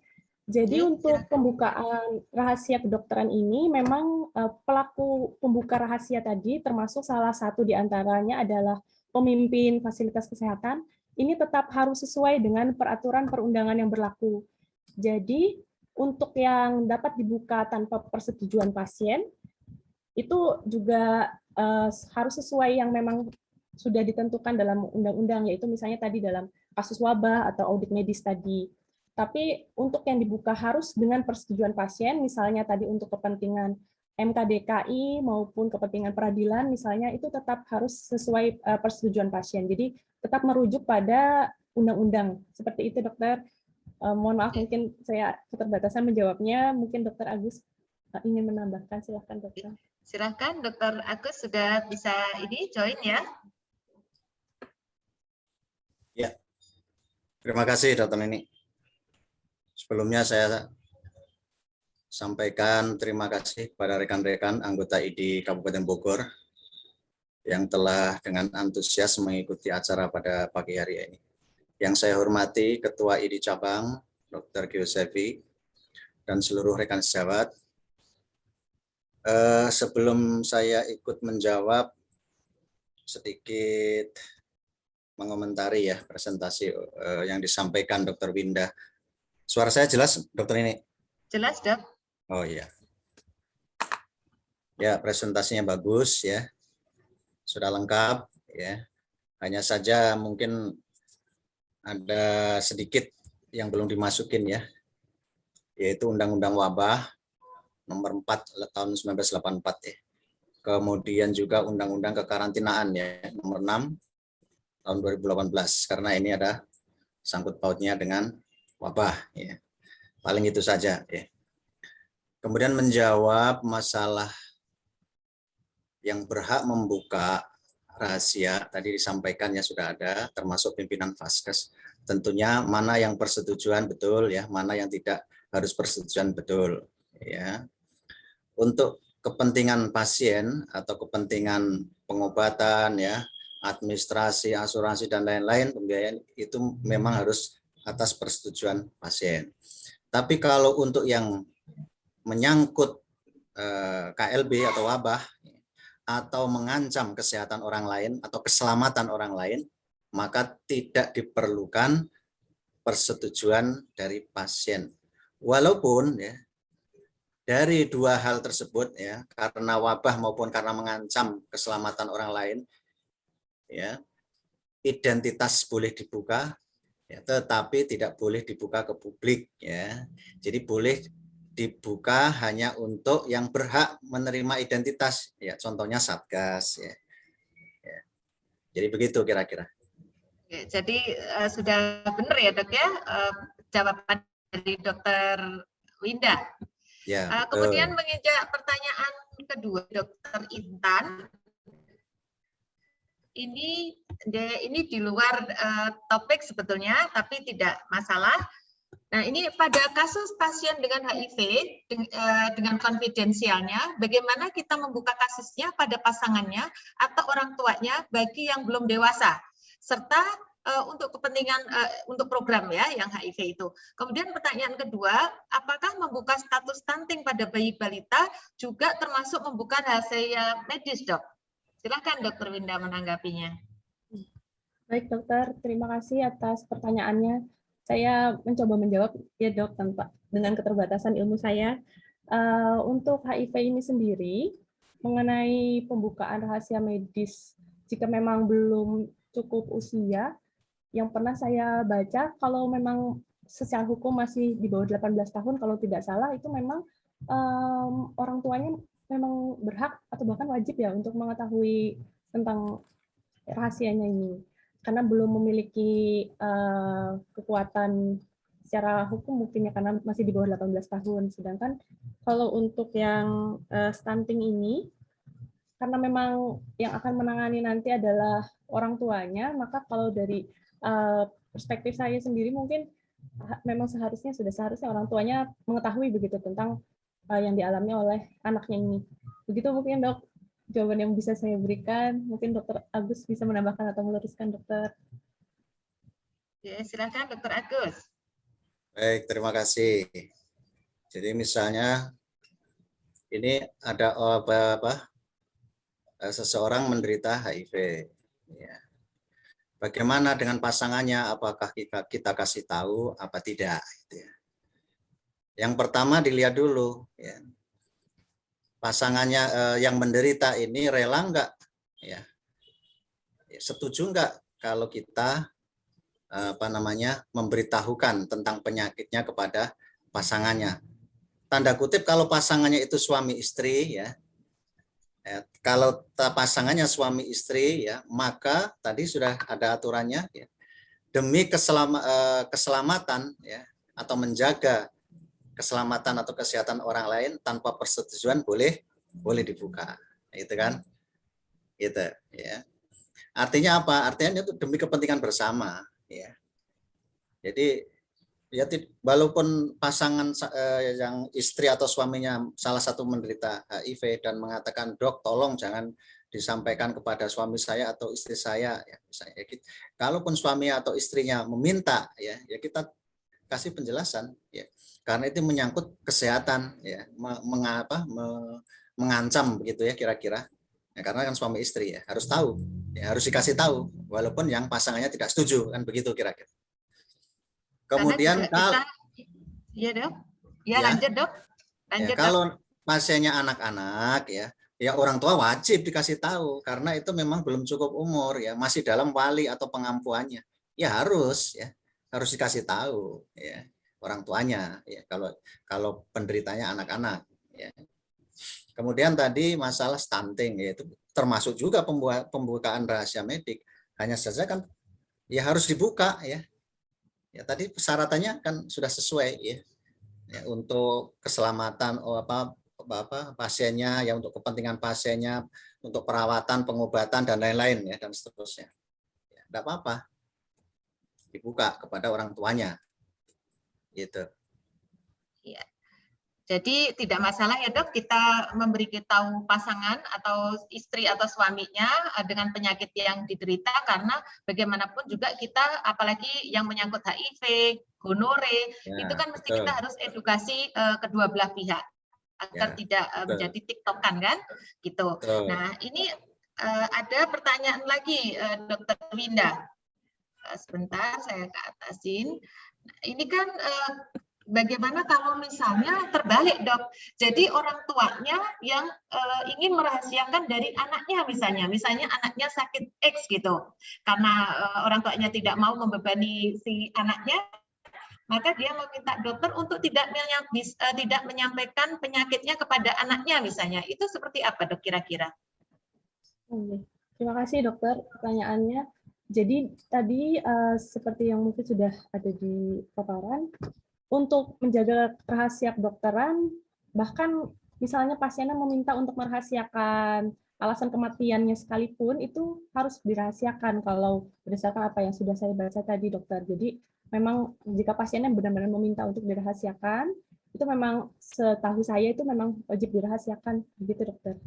Jadi untuk pembukaan rahasia kedokteran ini memang pelaku pembuka rahasia tadi termasuk salah satu di antaranya adalah pemimpin fasilitas kesehatan, ini tetap harus sesuai dengan peraturan perundangan yang berlaku. Jadi untuk yang dapat dibuka tanpa persetujuan pasien, itu juga harus sesuai yang memang sudah ditentukan dalam undang-undang, yaitu misalnya tadi dalam kasus wabah atau audit medis tadi. Tapi untuk yang dibuka harus dengan persetujuan pasien, misalnya tadi untuk kepentingan MKDKI maupun kepentingan peradilan, misalnya itu tetap harus sesuai persetujuan pasien. Jadi tetap merujuk pada undang-undang. Seperti itu, Dokter. Mohon maaf, mungkin saya keterbatasan menjawabnya. Mungkin Dokter Agus ingin menambahkan. Silakan, Dokter. Silakan, Dokter Agus sudah bisa ini join ya. Ya, terima kasih, Dokter Nini. Sebelumnya saya sampaikan terima kasih kepada rekan-rekan anggota ID Kabupaten Bogor yang telah dengan antusias mengikuti acara pada pagi hari ini. Yang saya hormati Ketua ID Cabang, Dr. Giuseppe, dan seluruh rekan sejawat. Sebelum saya ikut menjawab, sedikit mengomentari ya presentasi yang disampaikan Dr. Winda. Suara saya jelas, Dokter ini? Jelas, Dok. Oh iya. Ya, presentasinya bagus ya. sudah lengkap ya. Hanya saja mungkin ada sedikit yang belum dimasukin ya, yaitu Undang-Undang Wabah nomor 4 tahun 1984 ya. Kemudian juga Undang-Undang Kekarantinaan ya nomor 6 tahun 2018, karena ini ada sangkut pautnya dengan wabah ya. Paling itu saja ya. Kemudian menjawab masalah yang berhak membuka rahasia tadi disampaikan ya, sudah ada termasuk pimpinan Vaskes. Tentunya mana yang persetujuan betul ya, mana yang tidak harus persetujuan betul ya. Untuk kepentingan pasien atau kepentingan pengobatan ya, administrasi, asuransi dan lain-lain, pembiayaan itu memang harus atas persetujuan pasien. Tapi kalau untuk yang menyangkut KLB atau wabah atau mengancam kesehatan orang lain atau keselamatan orang lain, maka tidak diperlukan persetujuan dari pasien. Walaupun ya dari dua hal tersebut ya, karena wabah maupun karena mengancam keselamatan orang lain ya, identitas boleh dibuka ya, tetapi tidak boleh dibuka ke publik ya. Jadi boleh dibuka hanya untuk yang berhak menerima identitas ya, contohnya Satgas ya. Jadi begitu kira-kira. Jadi sudah benar ya dok ya jawaban dari dokter Winda. Ya, kemudian menginjak pertanyaan kedua dokter Intan. Ini di luar topik sebetulnya, tapi tidak masalah. Nah, ini pada kasus pasien dengan HIV dengan konfidensialnya, bagaimana kita membuka kasusnya pada pasangannya atau orang tuanya bagi yang belum dewasa, serta untuk kepentingan untuk program ya yang HIV itu. Kemudian pertanyaan kedua, apakah membuka status stunting pada bayi balita juga termasuk membuka rahasia medis, dok? Silakan Dokter Winda menanggapinya. Baik dokter, terima kasih atas pertanyaannya. Saya mencoba menjawab ya dok, tanpa dengan keterbatasan ilmu saya. Untuk HIV ini sendiri, mengenai pembukaan rahasia medis, jika memang belum cukup usia, yang pernah saya baca, kalau memang secara hukum masih di bawah 18 tahun, kalau tidak salah, itu memang orang tuanya memang berhak atau bahkan wajib ya untuk mengetahui tentang rahasianya ini. Karena belum memiliki kekuatan secara hukum mungkin ya, karena masih di bawah 18 tahun. Sedangkan kalau untuk yang stunting ini, karena memang yang akan menangani nanti adalah orang tuanya, maka kalau dari perspektif saya sendiri mungkin memang seharusnya orang tuanya mengetahui begitu tentang yang dialami oleh anaknya ini. Begitu mungkin dok jawaban yang bisa saya berikan. Mungkin Dokter Agus bisa menambahkan atau meluruskan, dokter. Ya, silakan Dokter Agus. Baik, terima kasih. Jadi misalnya ini ada seseorang menderita HIV. Ya. Bagaimana dengan pasangannya? Apakah kita kasih tahu apa tidak? Gitu ya. Yang pertama dilihat dulu, ya. Pasangannya yang menderita ini rela enggak? Ya. Setuju enggak kalau kita memberitahukan tentang penyakitnya kepada pasangannya? Tanda kutip kalau pasangannya itu suami istri ya. Kalau pasangannya suami istri ya, maka tadi sudah ada aturannya ya. Demi keselamatan ya atau menjaga keselamatan atau kesehatan orang lain tanpa persetujuan boleh dibuka. Itu kan? Gitu ya. Artinya apa? Artinya itu demi kepentingan bersama ya. Jadi ya walaupun pasangan yang istri atau suaminya salah satu menderita HIV dan mengatakan, "Dok, tolong jangan disampaikan kepada suami saya atau istri saya," ya misalnya. Kalaupun suami atau istrinya meminta ya kita kasih penjelasan ya. Karena itu menyangkut kesehatan ya, mengancam begitu ya kira-kira. Ya, karena kan suami istri ya harus tahu, ya harus dikasih tahu walaupun yang pasangannya tidak setuju kan begitu kira-kira. Kemudian ya dok, ya lanjut dok, lanjut. Ya, kalau pasiennya anak-anak ya, ya orang tua wajib dikasih tahu karena itu memang belum cukup umur ya, masih dalam wali atau pengampuannya. Ya harus dikasih tahu ya orang tuanya ya kalau penderitanya anak-anak ya. Kemudian tadi masalah stunting yaitu termasuk juga pembukaan rahasia medik. Hanya saja kan ya harus dibuka ya. Ya tadi persyaratannya kan sudah sesuai ya. Ya untuk keselamatan pasiennya ya, untuk kepentingan pasiennya, untuk perawatan, pengobatan dan lain-lain ya dan seterusnya. Ya, enggak apa-apa. Dibuka kepada orang tuanya. Gitu. Iya. Jadi tidak masalah ya dok, kita memberitahu pasangan atau istri atau suaminya dengan penyakit yang diderita, karena bagaimanapun juga kita, apalagi yang menyangkut HIV, gonore, itu kan mesti kita harus edukasi kedua belah pihak agar tidak menjadi tiktokan kan, gitu. Nah ini ada pertanyaan lagi, Dokter Winda. Sebentar saya ke atasin. Ini kan bagaimana kalau misalnya terbalik dok, jadi orang tuanya yang ingin merahasiakan dari anaknya, misalnya anaknya sakit X gitu, karena orang tuanya tidak mau membebani si anaknya, maka dia meminta dokter untuk tidak menyampaikan penyakitnya kepada anaknya misalnya. Itu seperti apa dok kira-kira? Terima kasih dokter pertanyaannya. Jadi tadi seperti yang mungkin sudah ada di paparan, untuk menjaga rahasia kedokteran, bahkan misalnya pasiennya meminta untuk merahasiakan alasan kematiannya sekalipun, itu harus dirahasiakan kalau berdasarkan apa yang sudah saya baca tadi, dokter. Jadi memang jika pasiennya benar-benar meminta untuk dirahasiakan, itu memang setahu saya itu memang wajib dirahasiakan, begitu dokter.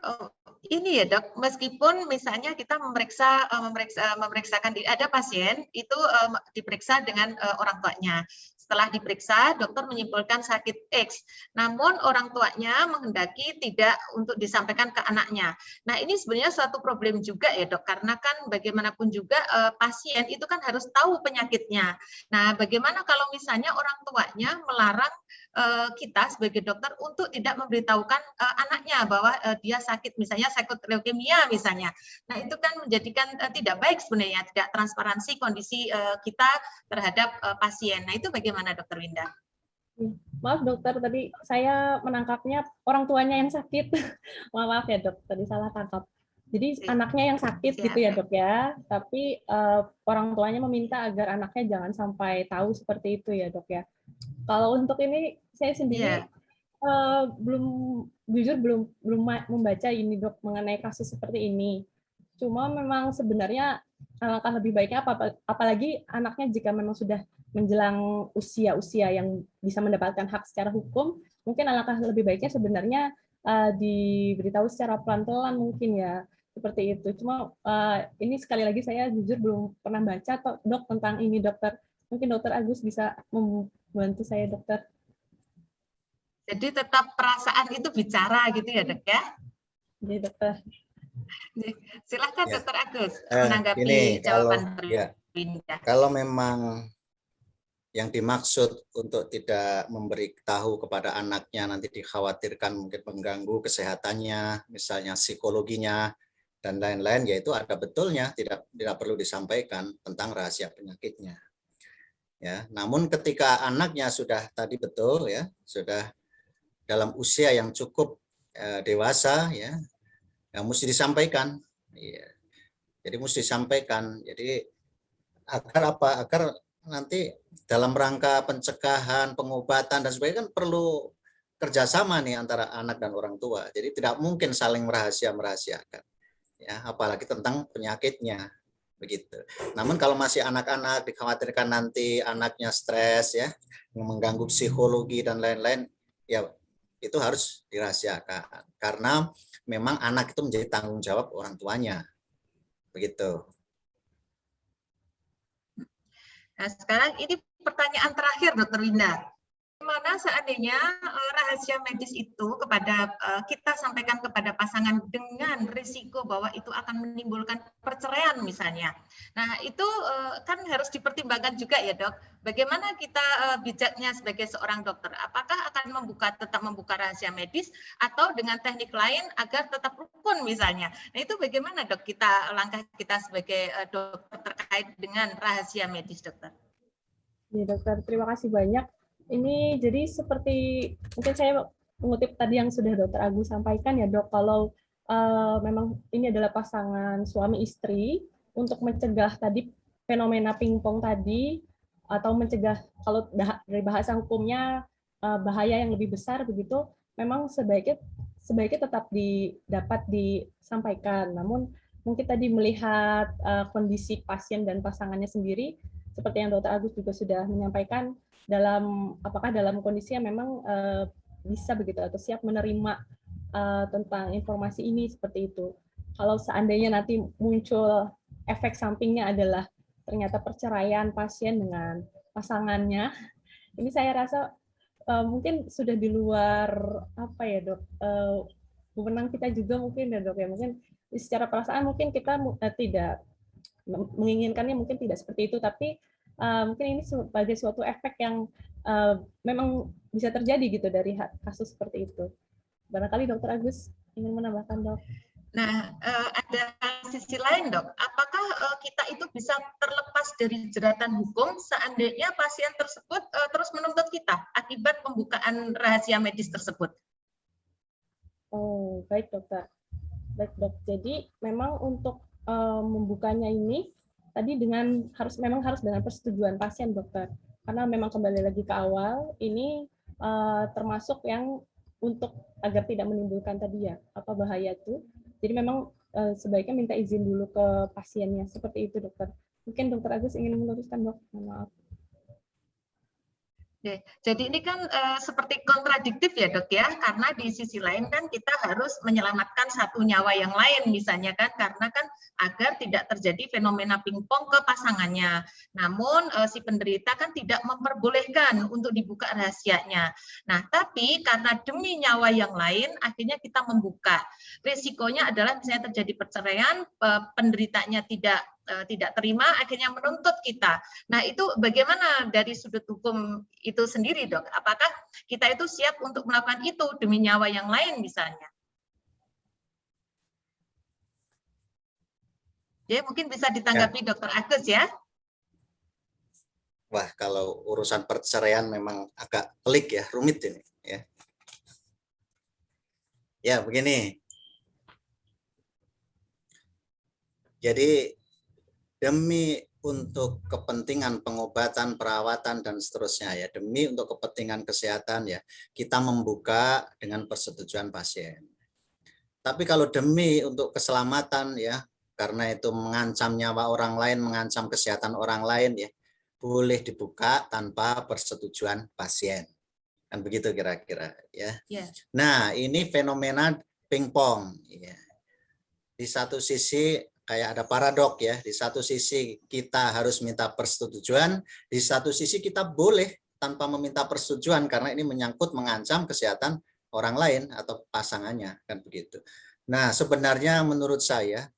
Oh, ini ya dok, meskipun misalnya kita memeriksakan ada pasien itu diperiksa dengan orang tuanya. Setelah diperiksa, dokter menyimpulkan sakit X. Namun orang tuanya menghendaki tidak untuk disampaikan ke anaknya. Nah ini sebenarnya suatu problem juga ya dok, karena kan bagaimanapun juga pasien itu kan harus tahu penyakitnya. Nah bagaimana kalau misalnya orang tuanya melarang kita sebagai dokter untuk tidak memberitahukan anaknya bahwa dia sakit, misalnya sakit leukemia misalnya. Nah itu kan menjadikan tidak baik sebenarnya, tidak transparansi kondisi kita terhadap pasien. Nah itu bagaimana dokter Winda? Maaf dokter, tadi saya menangkapnya orang tuanya yang sakit. Maaf ya dok, tadi salah tangkap. Jadi anaknya yang sakit gitu ya dok ya, tapi orang tuanya meminta agar anaknya jangan sampai tahu seperti itu ya dok ya. Kalau untuk ini saya sendiri belum membaca ini dok mengenai kasus seperti ini. Cuma memang sebenarnya alangkah lebih baiknya apalagi anaknya jika memang sudah menjelang usia yang bisa mendapatkan hak secara hukum, mungkin alangkah lebih baiknya sebenarnya diberitahu secara pelan-pelan mungkin ya, seperti itu. Cuma ini sekali lagi saya jujur belum pernah baca dok tentang ini dokter. Mungkin dokter Agus bisa membantu saya dokter. Jadi tetap perasaan itu bicara gitu ya dok ya? Jadi dokter. Silakan ya. dokter Agus menanggapi ini, jawaban Winda. Kalau memang yang dimaksud untuk tidak memberitahu kepada anaknya nanti dikhawatirkan mungkin mengganggu kesehatannya, misalnya psikologinya dan lain-lain, yaitu ada betulnya, tidak perlu disampaikan tentang rahasia penyakitnya. Ya, namun ketika anaknya sudah tadi betul ya, sudah dalam usia yang cukup dewasa ya mesti disampaikan. Ya. Jadi mesti disampaikan. Jadi agar apa? Agar nanti dalam rangka pencegahan, pengobatan dan sebagainya kan perlu kerjasama nih antara anak dan orang tua. Jadi tidak mungkin saling merahasiakan. Ya, apalagi tentang penyakitnya. Begitu. Namun kalau masih anak-anak dikhawatirkan nanti anaknya stres ya, mengganggu psikologi dan lain-lain, ya itu harus dirahasiakan karena memang anak itu menjadi tanggung jawab orang tuanya. Begitu. Nah, sekarang ini pertanyaan terakhir dokter Winda. Bagaimana bagaimana seandainya rahasia medis itu kita sampaikan kepada pasangan dengan risiko bahwa itu akan menimbulkan perceraian misalnya. Nah, itu kan harus dipertimbangkan juga ya, Dok. Bagaimana kita bijaknya sebagai seorang dokter? Apakah akan tetap membuka rahasia medis atau dengan teknik lain agar tetap rukun misalnya? Nah, itu bagaimana, Dok, langkah kita sebagai dokter terkait dengan rahasia medis, Dokter? Ya, Dokter, terima kasih banyak. Ini jadi seperti mungkin saya mengutip tadi yang sudah Dokter Agus sampaikan ya, Dok, kalau memang ini adalah pasangan suami istri, untuk mencegah tadi fenomena pingpong tadi, atau mencegah kalau dari bahasa hukumnya bahaya yang lebih besar begitu, memang sebaiknya tetap dapat disampaikan. Namun mungkin tadi melihat kondisi pasien dan pasangannya sendiri, seperti yang Dr. Agus juga sudah menyampaikan, apakah dalam kondisi yang memang bisa begitu atau siap menerima tentang informasi ini seperti itu. Kalau seandainya nanti muncul efek sampingnya adalah ternyata perceraian pasien dengan pasangannya, ini saya rasa mungkin sudah di luar apa ya, Dok, wewenang kita juga mungkin ya, Dok, ya, mungkin secara perasaan mungkin kita tidak menginginkannya, mungkin tidak seperti itu, tapi mungkin ini sebagai suatu efek yang memang bisa terjadi gitu dari kasus seperti itu. Barangkali Dr. Agus ingin menambahkan, Dok. Nah, ada sisi lain, Dok. Apakah kita itu bisa terlepas dari jeratan hukum seandainya pasien tersebut terus menuntut kita akibat pembukaan rahasia medis tersebut? Oh, baik, Dokter. Baik, Dok. Jadi memang untuk membukanya ini tadi memang harus dengan persetujuan pasien, Dokter. Karena memang kembali lagi ke awal, ini termasuk yang untuk agar tidak menimbulkan tadi ya bahaya itu. Jadi memang sebaiknya minta izin dulu ke pasiennya, seperti itu, Dokter. Mungkin Dr. Agus ingin meluruskan, Dok. Maaf. Jadi ini kan seperti kontradiktif ya, Dok, ya, karena di sisi lain kan kita harus menyelamatkan satu nyawa yang lain misalnya kan, karena kan agar tidak terjadi fenomena pingpong ke pasangannya. Namun si penderita kan tidak memperbolehkan untuk dibuka rahasianya. Nah, tapi karena demi nyawa yang lain akhirnya kita membuka. Risikonya adalah misalnya terjadi perceraian, penderitanya tidak terima, akhirnya menuntut kita. Nah, itu bagaimana dari sudut hukum itu sendiri, Dok? Apakah kita itu siap untuk melakukan itu demi nyawa yang lain misalnya? Ya, mungkin bisa ditanggapi ya. Dr. Agus ya. Wah, kalau urusan perceraian memang agak pelik ya, rumit ini ya. Ya, begini. Jadi demi untuk kepentingan pengobatan, perawatan, dan seterusnya ya, demi untuk kepentingan kesehatan ya, kita membuka dengan persetujuan pasien. Tapi kalau demi untuk keselamatan ya, karena itu mengancam nyawa orang lain, mengancam kesehatan orang lain ya, boleh dibuka tanpa persetujuan pasien. Kan begitu kira-kira ya. Yeah. Nah, ini fenomena pingpong ya. Di satu sisi kayak ada paradok ya, di satu sisi kita harus minta persetujuan, di satu sisi kita boleh tanpa meminta persetujuan karena ini menyangkut mengancam kesehatan orang lain atau pasangannya, kan begitu. Nah, sebenarnya menurut saya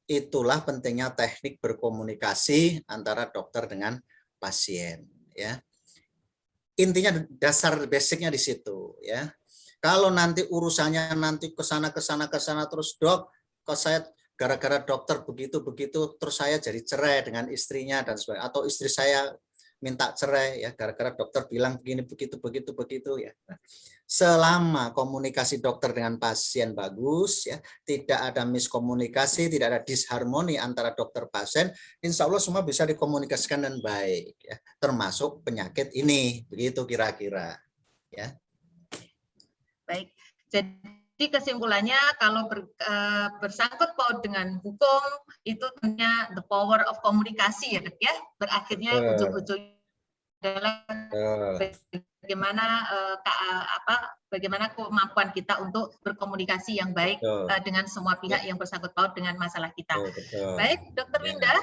itulah pentingnya teknik berkomunikasi antara dokter dengan pasien ya. Intinya dasar basicnya di situ ya. Kalau nanti urusannya nanti ke sana terus, Dok, kok saya gara-gara dokter begitu terus saya jadi cerai dengan istrinya dan sebagainya, atau istri saya minta cerai ya gara-gara dokter bilang begini begitu ya. Selama komunikasi dokter dengan pasien bagus ya, tidak ada miskomunikasi, tidak ada disharmoni antara dokter pasien, insya Allah semua bisa dikomunikasikan dengan baik ya, termasuk penyakit ini, begitu kira-kira ya. Baik, jadi kesimpulannya kalau bersangkut paut dengan hukum itu tentunya the power of komunikasi ya, berakhirnya ujung-ujungnya adalah bagaimana bagaimana kemampuan kita untuk berkomunikasi yang baik dengan semua pihak yang bersangkut paut dengan masalah kita. Baik, Dr. Winda,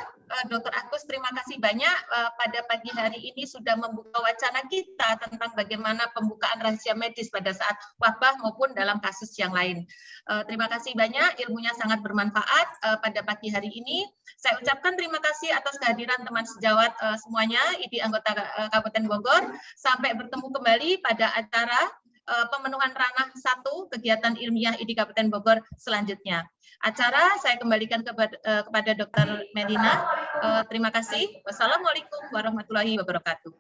Dr. Agus, terima kasih banyak pada pagi hari ini sudah membuka wacana kita tentang bagaimana pembukaan rahasia medis pada saat wabah maupun dalam kasus yang lain. Terima kasih banyak, ilmunya sangat bermanfaat pada pagi hari ini. Saya ucapkan terima kasih atas kehadiran teman sejawat semuanya, IDI anggota Kabupaten Bogor. Sampai bertemu kembali pada acara pemenuhan ranah 1 kegiatan ilmiah IDI Kabupaten Bogor selanjutnya. Acara saya kembalikan kepada Dr. Melina. Terima kasih. Wassalamualaikum warahmatullahi wabarakatuh.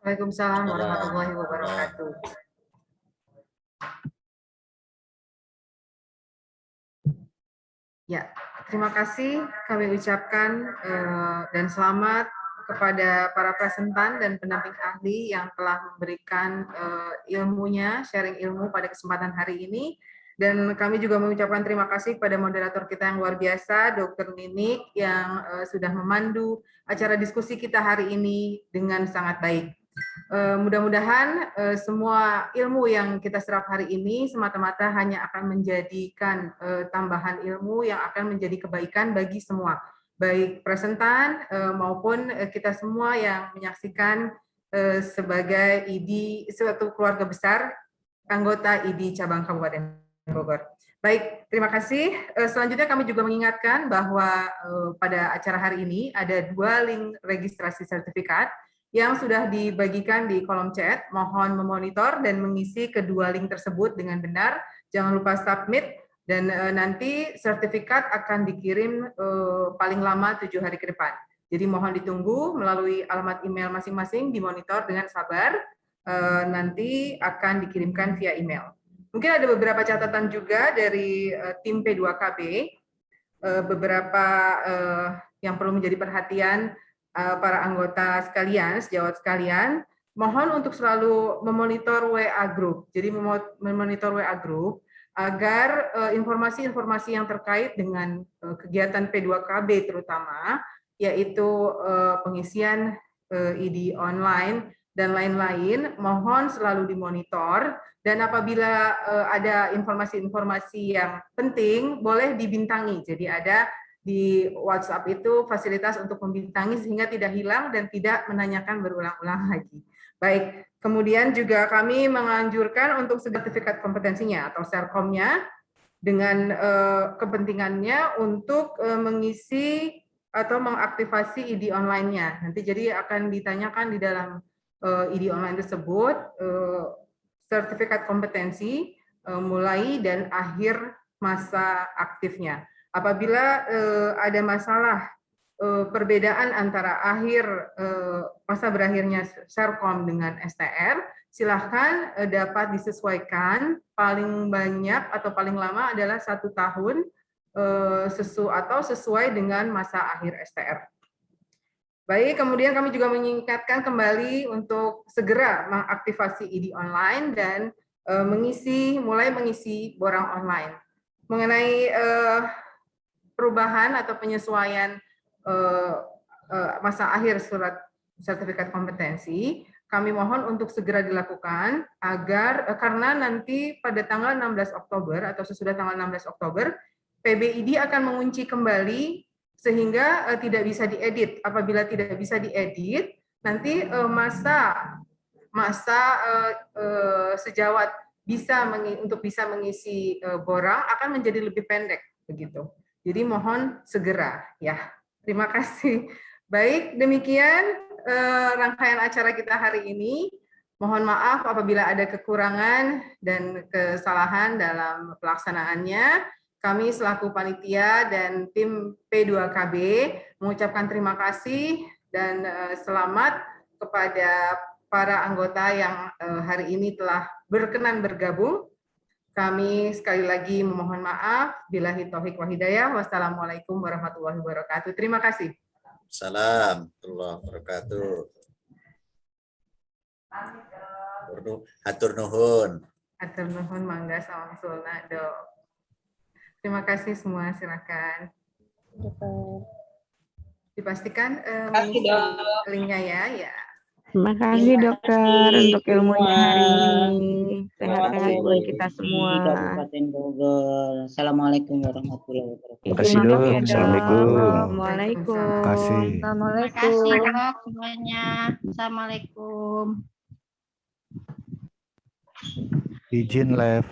Waalaikumsalam warahmatullahi wabarakatuh. Ya, terima kasih kami ucapkan dan selamat kepada para presentan dan pendamping ahli yang telah memberikan ilmunya, sharing ilmu pada kesempatan hari ini. Dan kami juga mengucapkan terima kasih kepada moderator kita yang luar biasa, Dr. Ninik, yang sudah memandu acara diskusi kita hari ini dengan sangat baik. Mudah-mudahan semua ilmu yang kita serap hari ini semata-mata hanya akan menjadikan tambahan ilmu yang akan menjadi kebaikan bagi semua, baik presentan maupun kita semua yang menyaksikan sebagai IDI, suatu keluarga besar, anggota IDI Cabang Kabupaten Bogor. Baik, terima kasih. Selanjutnya kami juga mengingatkan bahwa pada acara hari ini ada 2 link registrasi sertifikat yang sudah dibagikan di kolom chat. Mohon memonitor dan mengisi kedua link tersebut dengan benar. Jangan lupa submit, dan nanti sertifikat akan dikirim paling lama 7 hari ke depan. Jadi mohon ditunggu melalui alamat email masing-masing, dimonitor dengan sabar, nanti akan dikirimkan via email. Mungkin ada beberapa catatan juga dari tim P2KB, beberapa yang perlu menjadi perhatian para anggota sekalian, sejawat sekalian. Mohon untuk selalu memonitor WA Group. Jadi memonitor WA Group agar informasi-informasi yang terkait dengan kegiatan P2KB terutama, yaitu pengisian IDI online dan lain-lain, mohon selalu dimonitor. Dan apabila ada informasi-informasi yang penting, boleh dibintangi. Jadi ada di WhatsApp itu fasilitas untuk membintangi sehingga tidak hilang dan tidak menanyakan berulang-ulang lagi. Baik, kemudian juga kami menganjurkan untuk sertifikat kompetensinya atau serkomnya dengan kepentingannya untuk mengisi atau mengaktifasi IDI online-nya. Nanti jadi akan ditanyakan di dalam IDI online tersebut sertifikat kompetensi mulai dan akhir masa aktifnya. Apabila ada masalah perbedaan antara akhir masa berakhirnya Serkom dengan STR, silahkan dapat disesuaikan. Paling banyak atau paling lama adalah 1 tahun atau sesuai dengan masa akhir STR. Baik, kemudian kami juga mengingatkan kembali untuk segera mengaktifasi IDI online dan mulai mengisi borang online. Mengenai perubahan atau penyesuaian masa akhir surat sertifikat kompetensi, kami mohon untuk segera dilakukan agar karena nanti pada tanggal 16 Oktober atau sesudah tanggal 16 Oktober, PBID akan mengunci kembali sehingga tidak bisa diedit. Apabila tidak bisa diedit, nanti masa sejawat untuk bisa mengisi borang akan menjadi lebih pendek begitu. Jadi mohon segera ya. Terima kasih. Baik, demikian rangkaian acara kita hari ini. Mohon maaf apabila ada kekurangan dan kesalahan dalam pelaksanaannya. Kami selaku panitia dan tim P2KB mengucapkan terima kasih dan selamat kepada para anggota yang hari ini telah berkenan bergabung. Kami sekali lagi memohon maaf. Billahi taufiq wa hidayah. Wassalamualaikum warahmatullahi wabarakatuh. Terima kasih. Salam warahmatullahi wabarakatuh. Hatur nuhun. Hatur nuhun, mangga salam sulna, Dok. Terima kasih semua, silakan. Dipastikan linknya ya. Terima kasih dokter untuk ilmunya hari ini. Sehat-sehat buat kita Di semua. Kabupaten Bogor. Assalamualaikum warahmatullahi wabarakatuh. Terima kasih, Terima Dok. kasih, Dok. Assalamualaikum. Assalamualaikum. Terima kasih. Assalamualaikum. Terima kasih dok semuanya. Assalamualaikum. Izin live.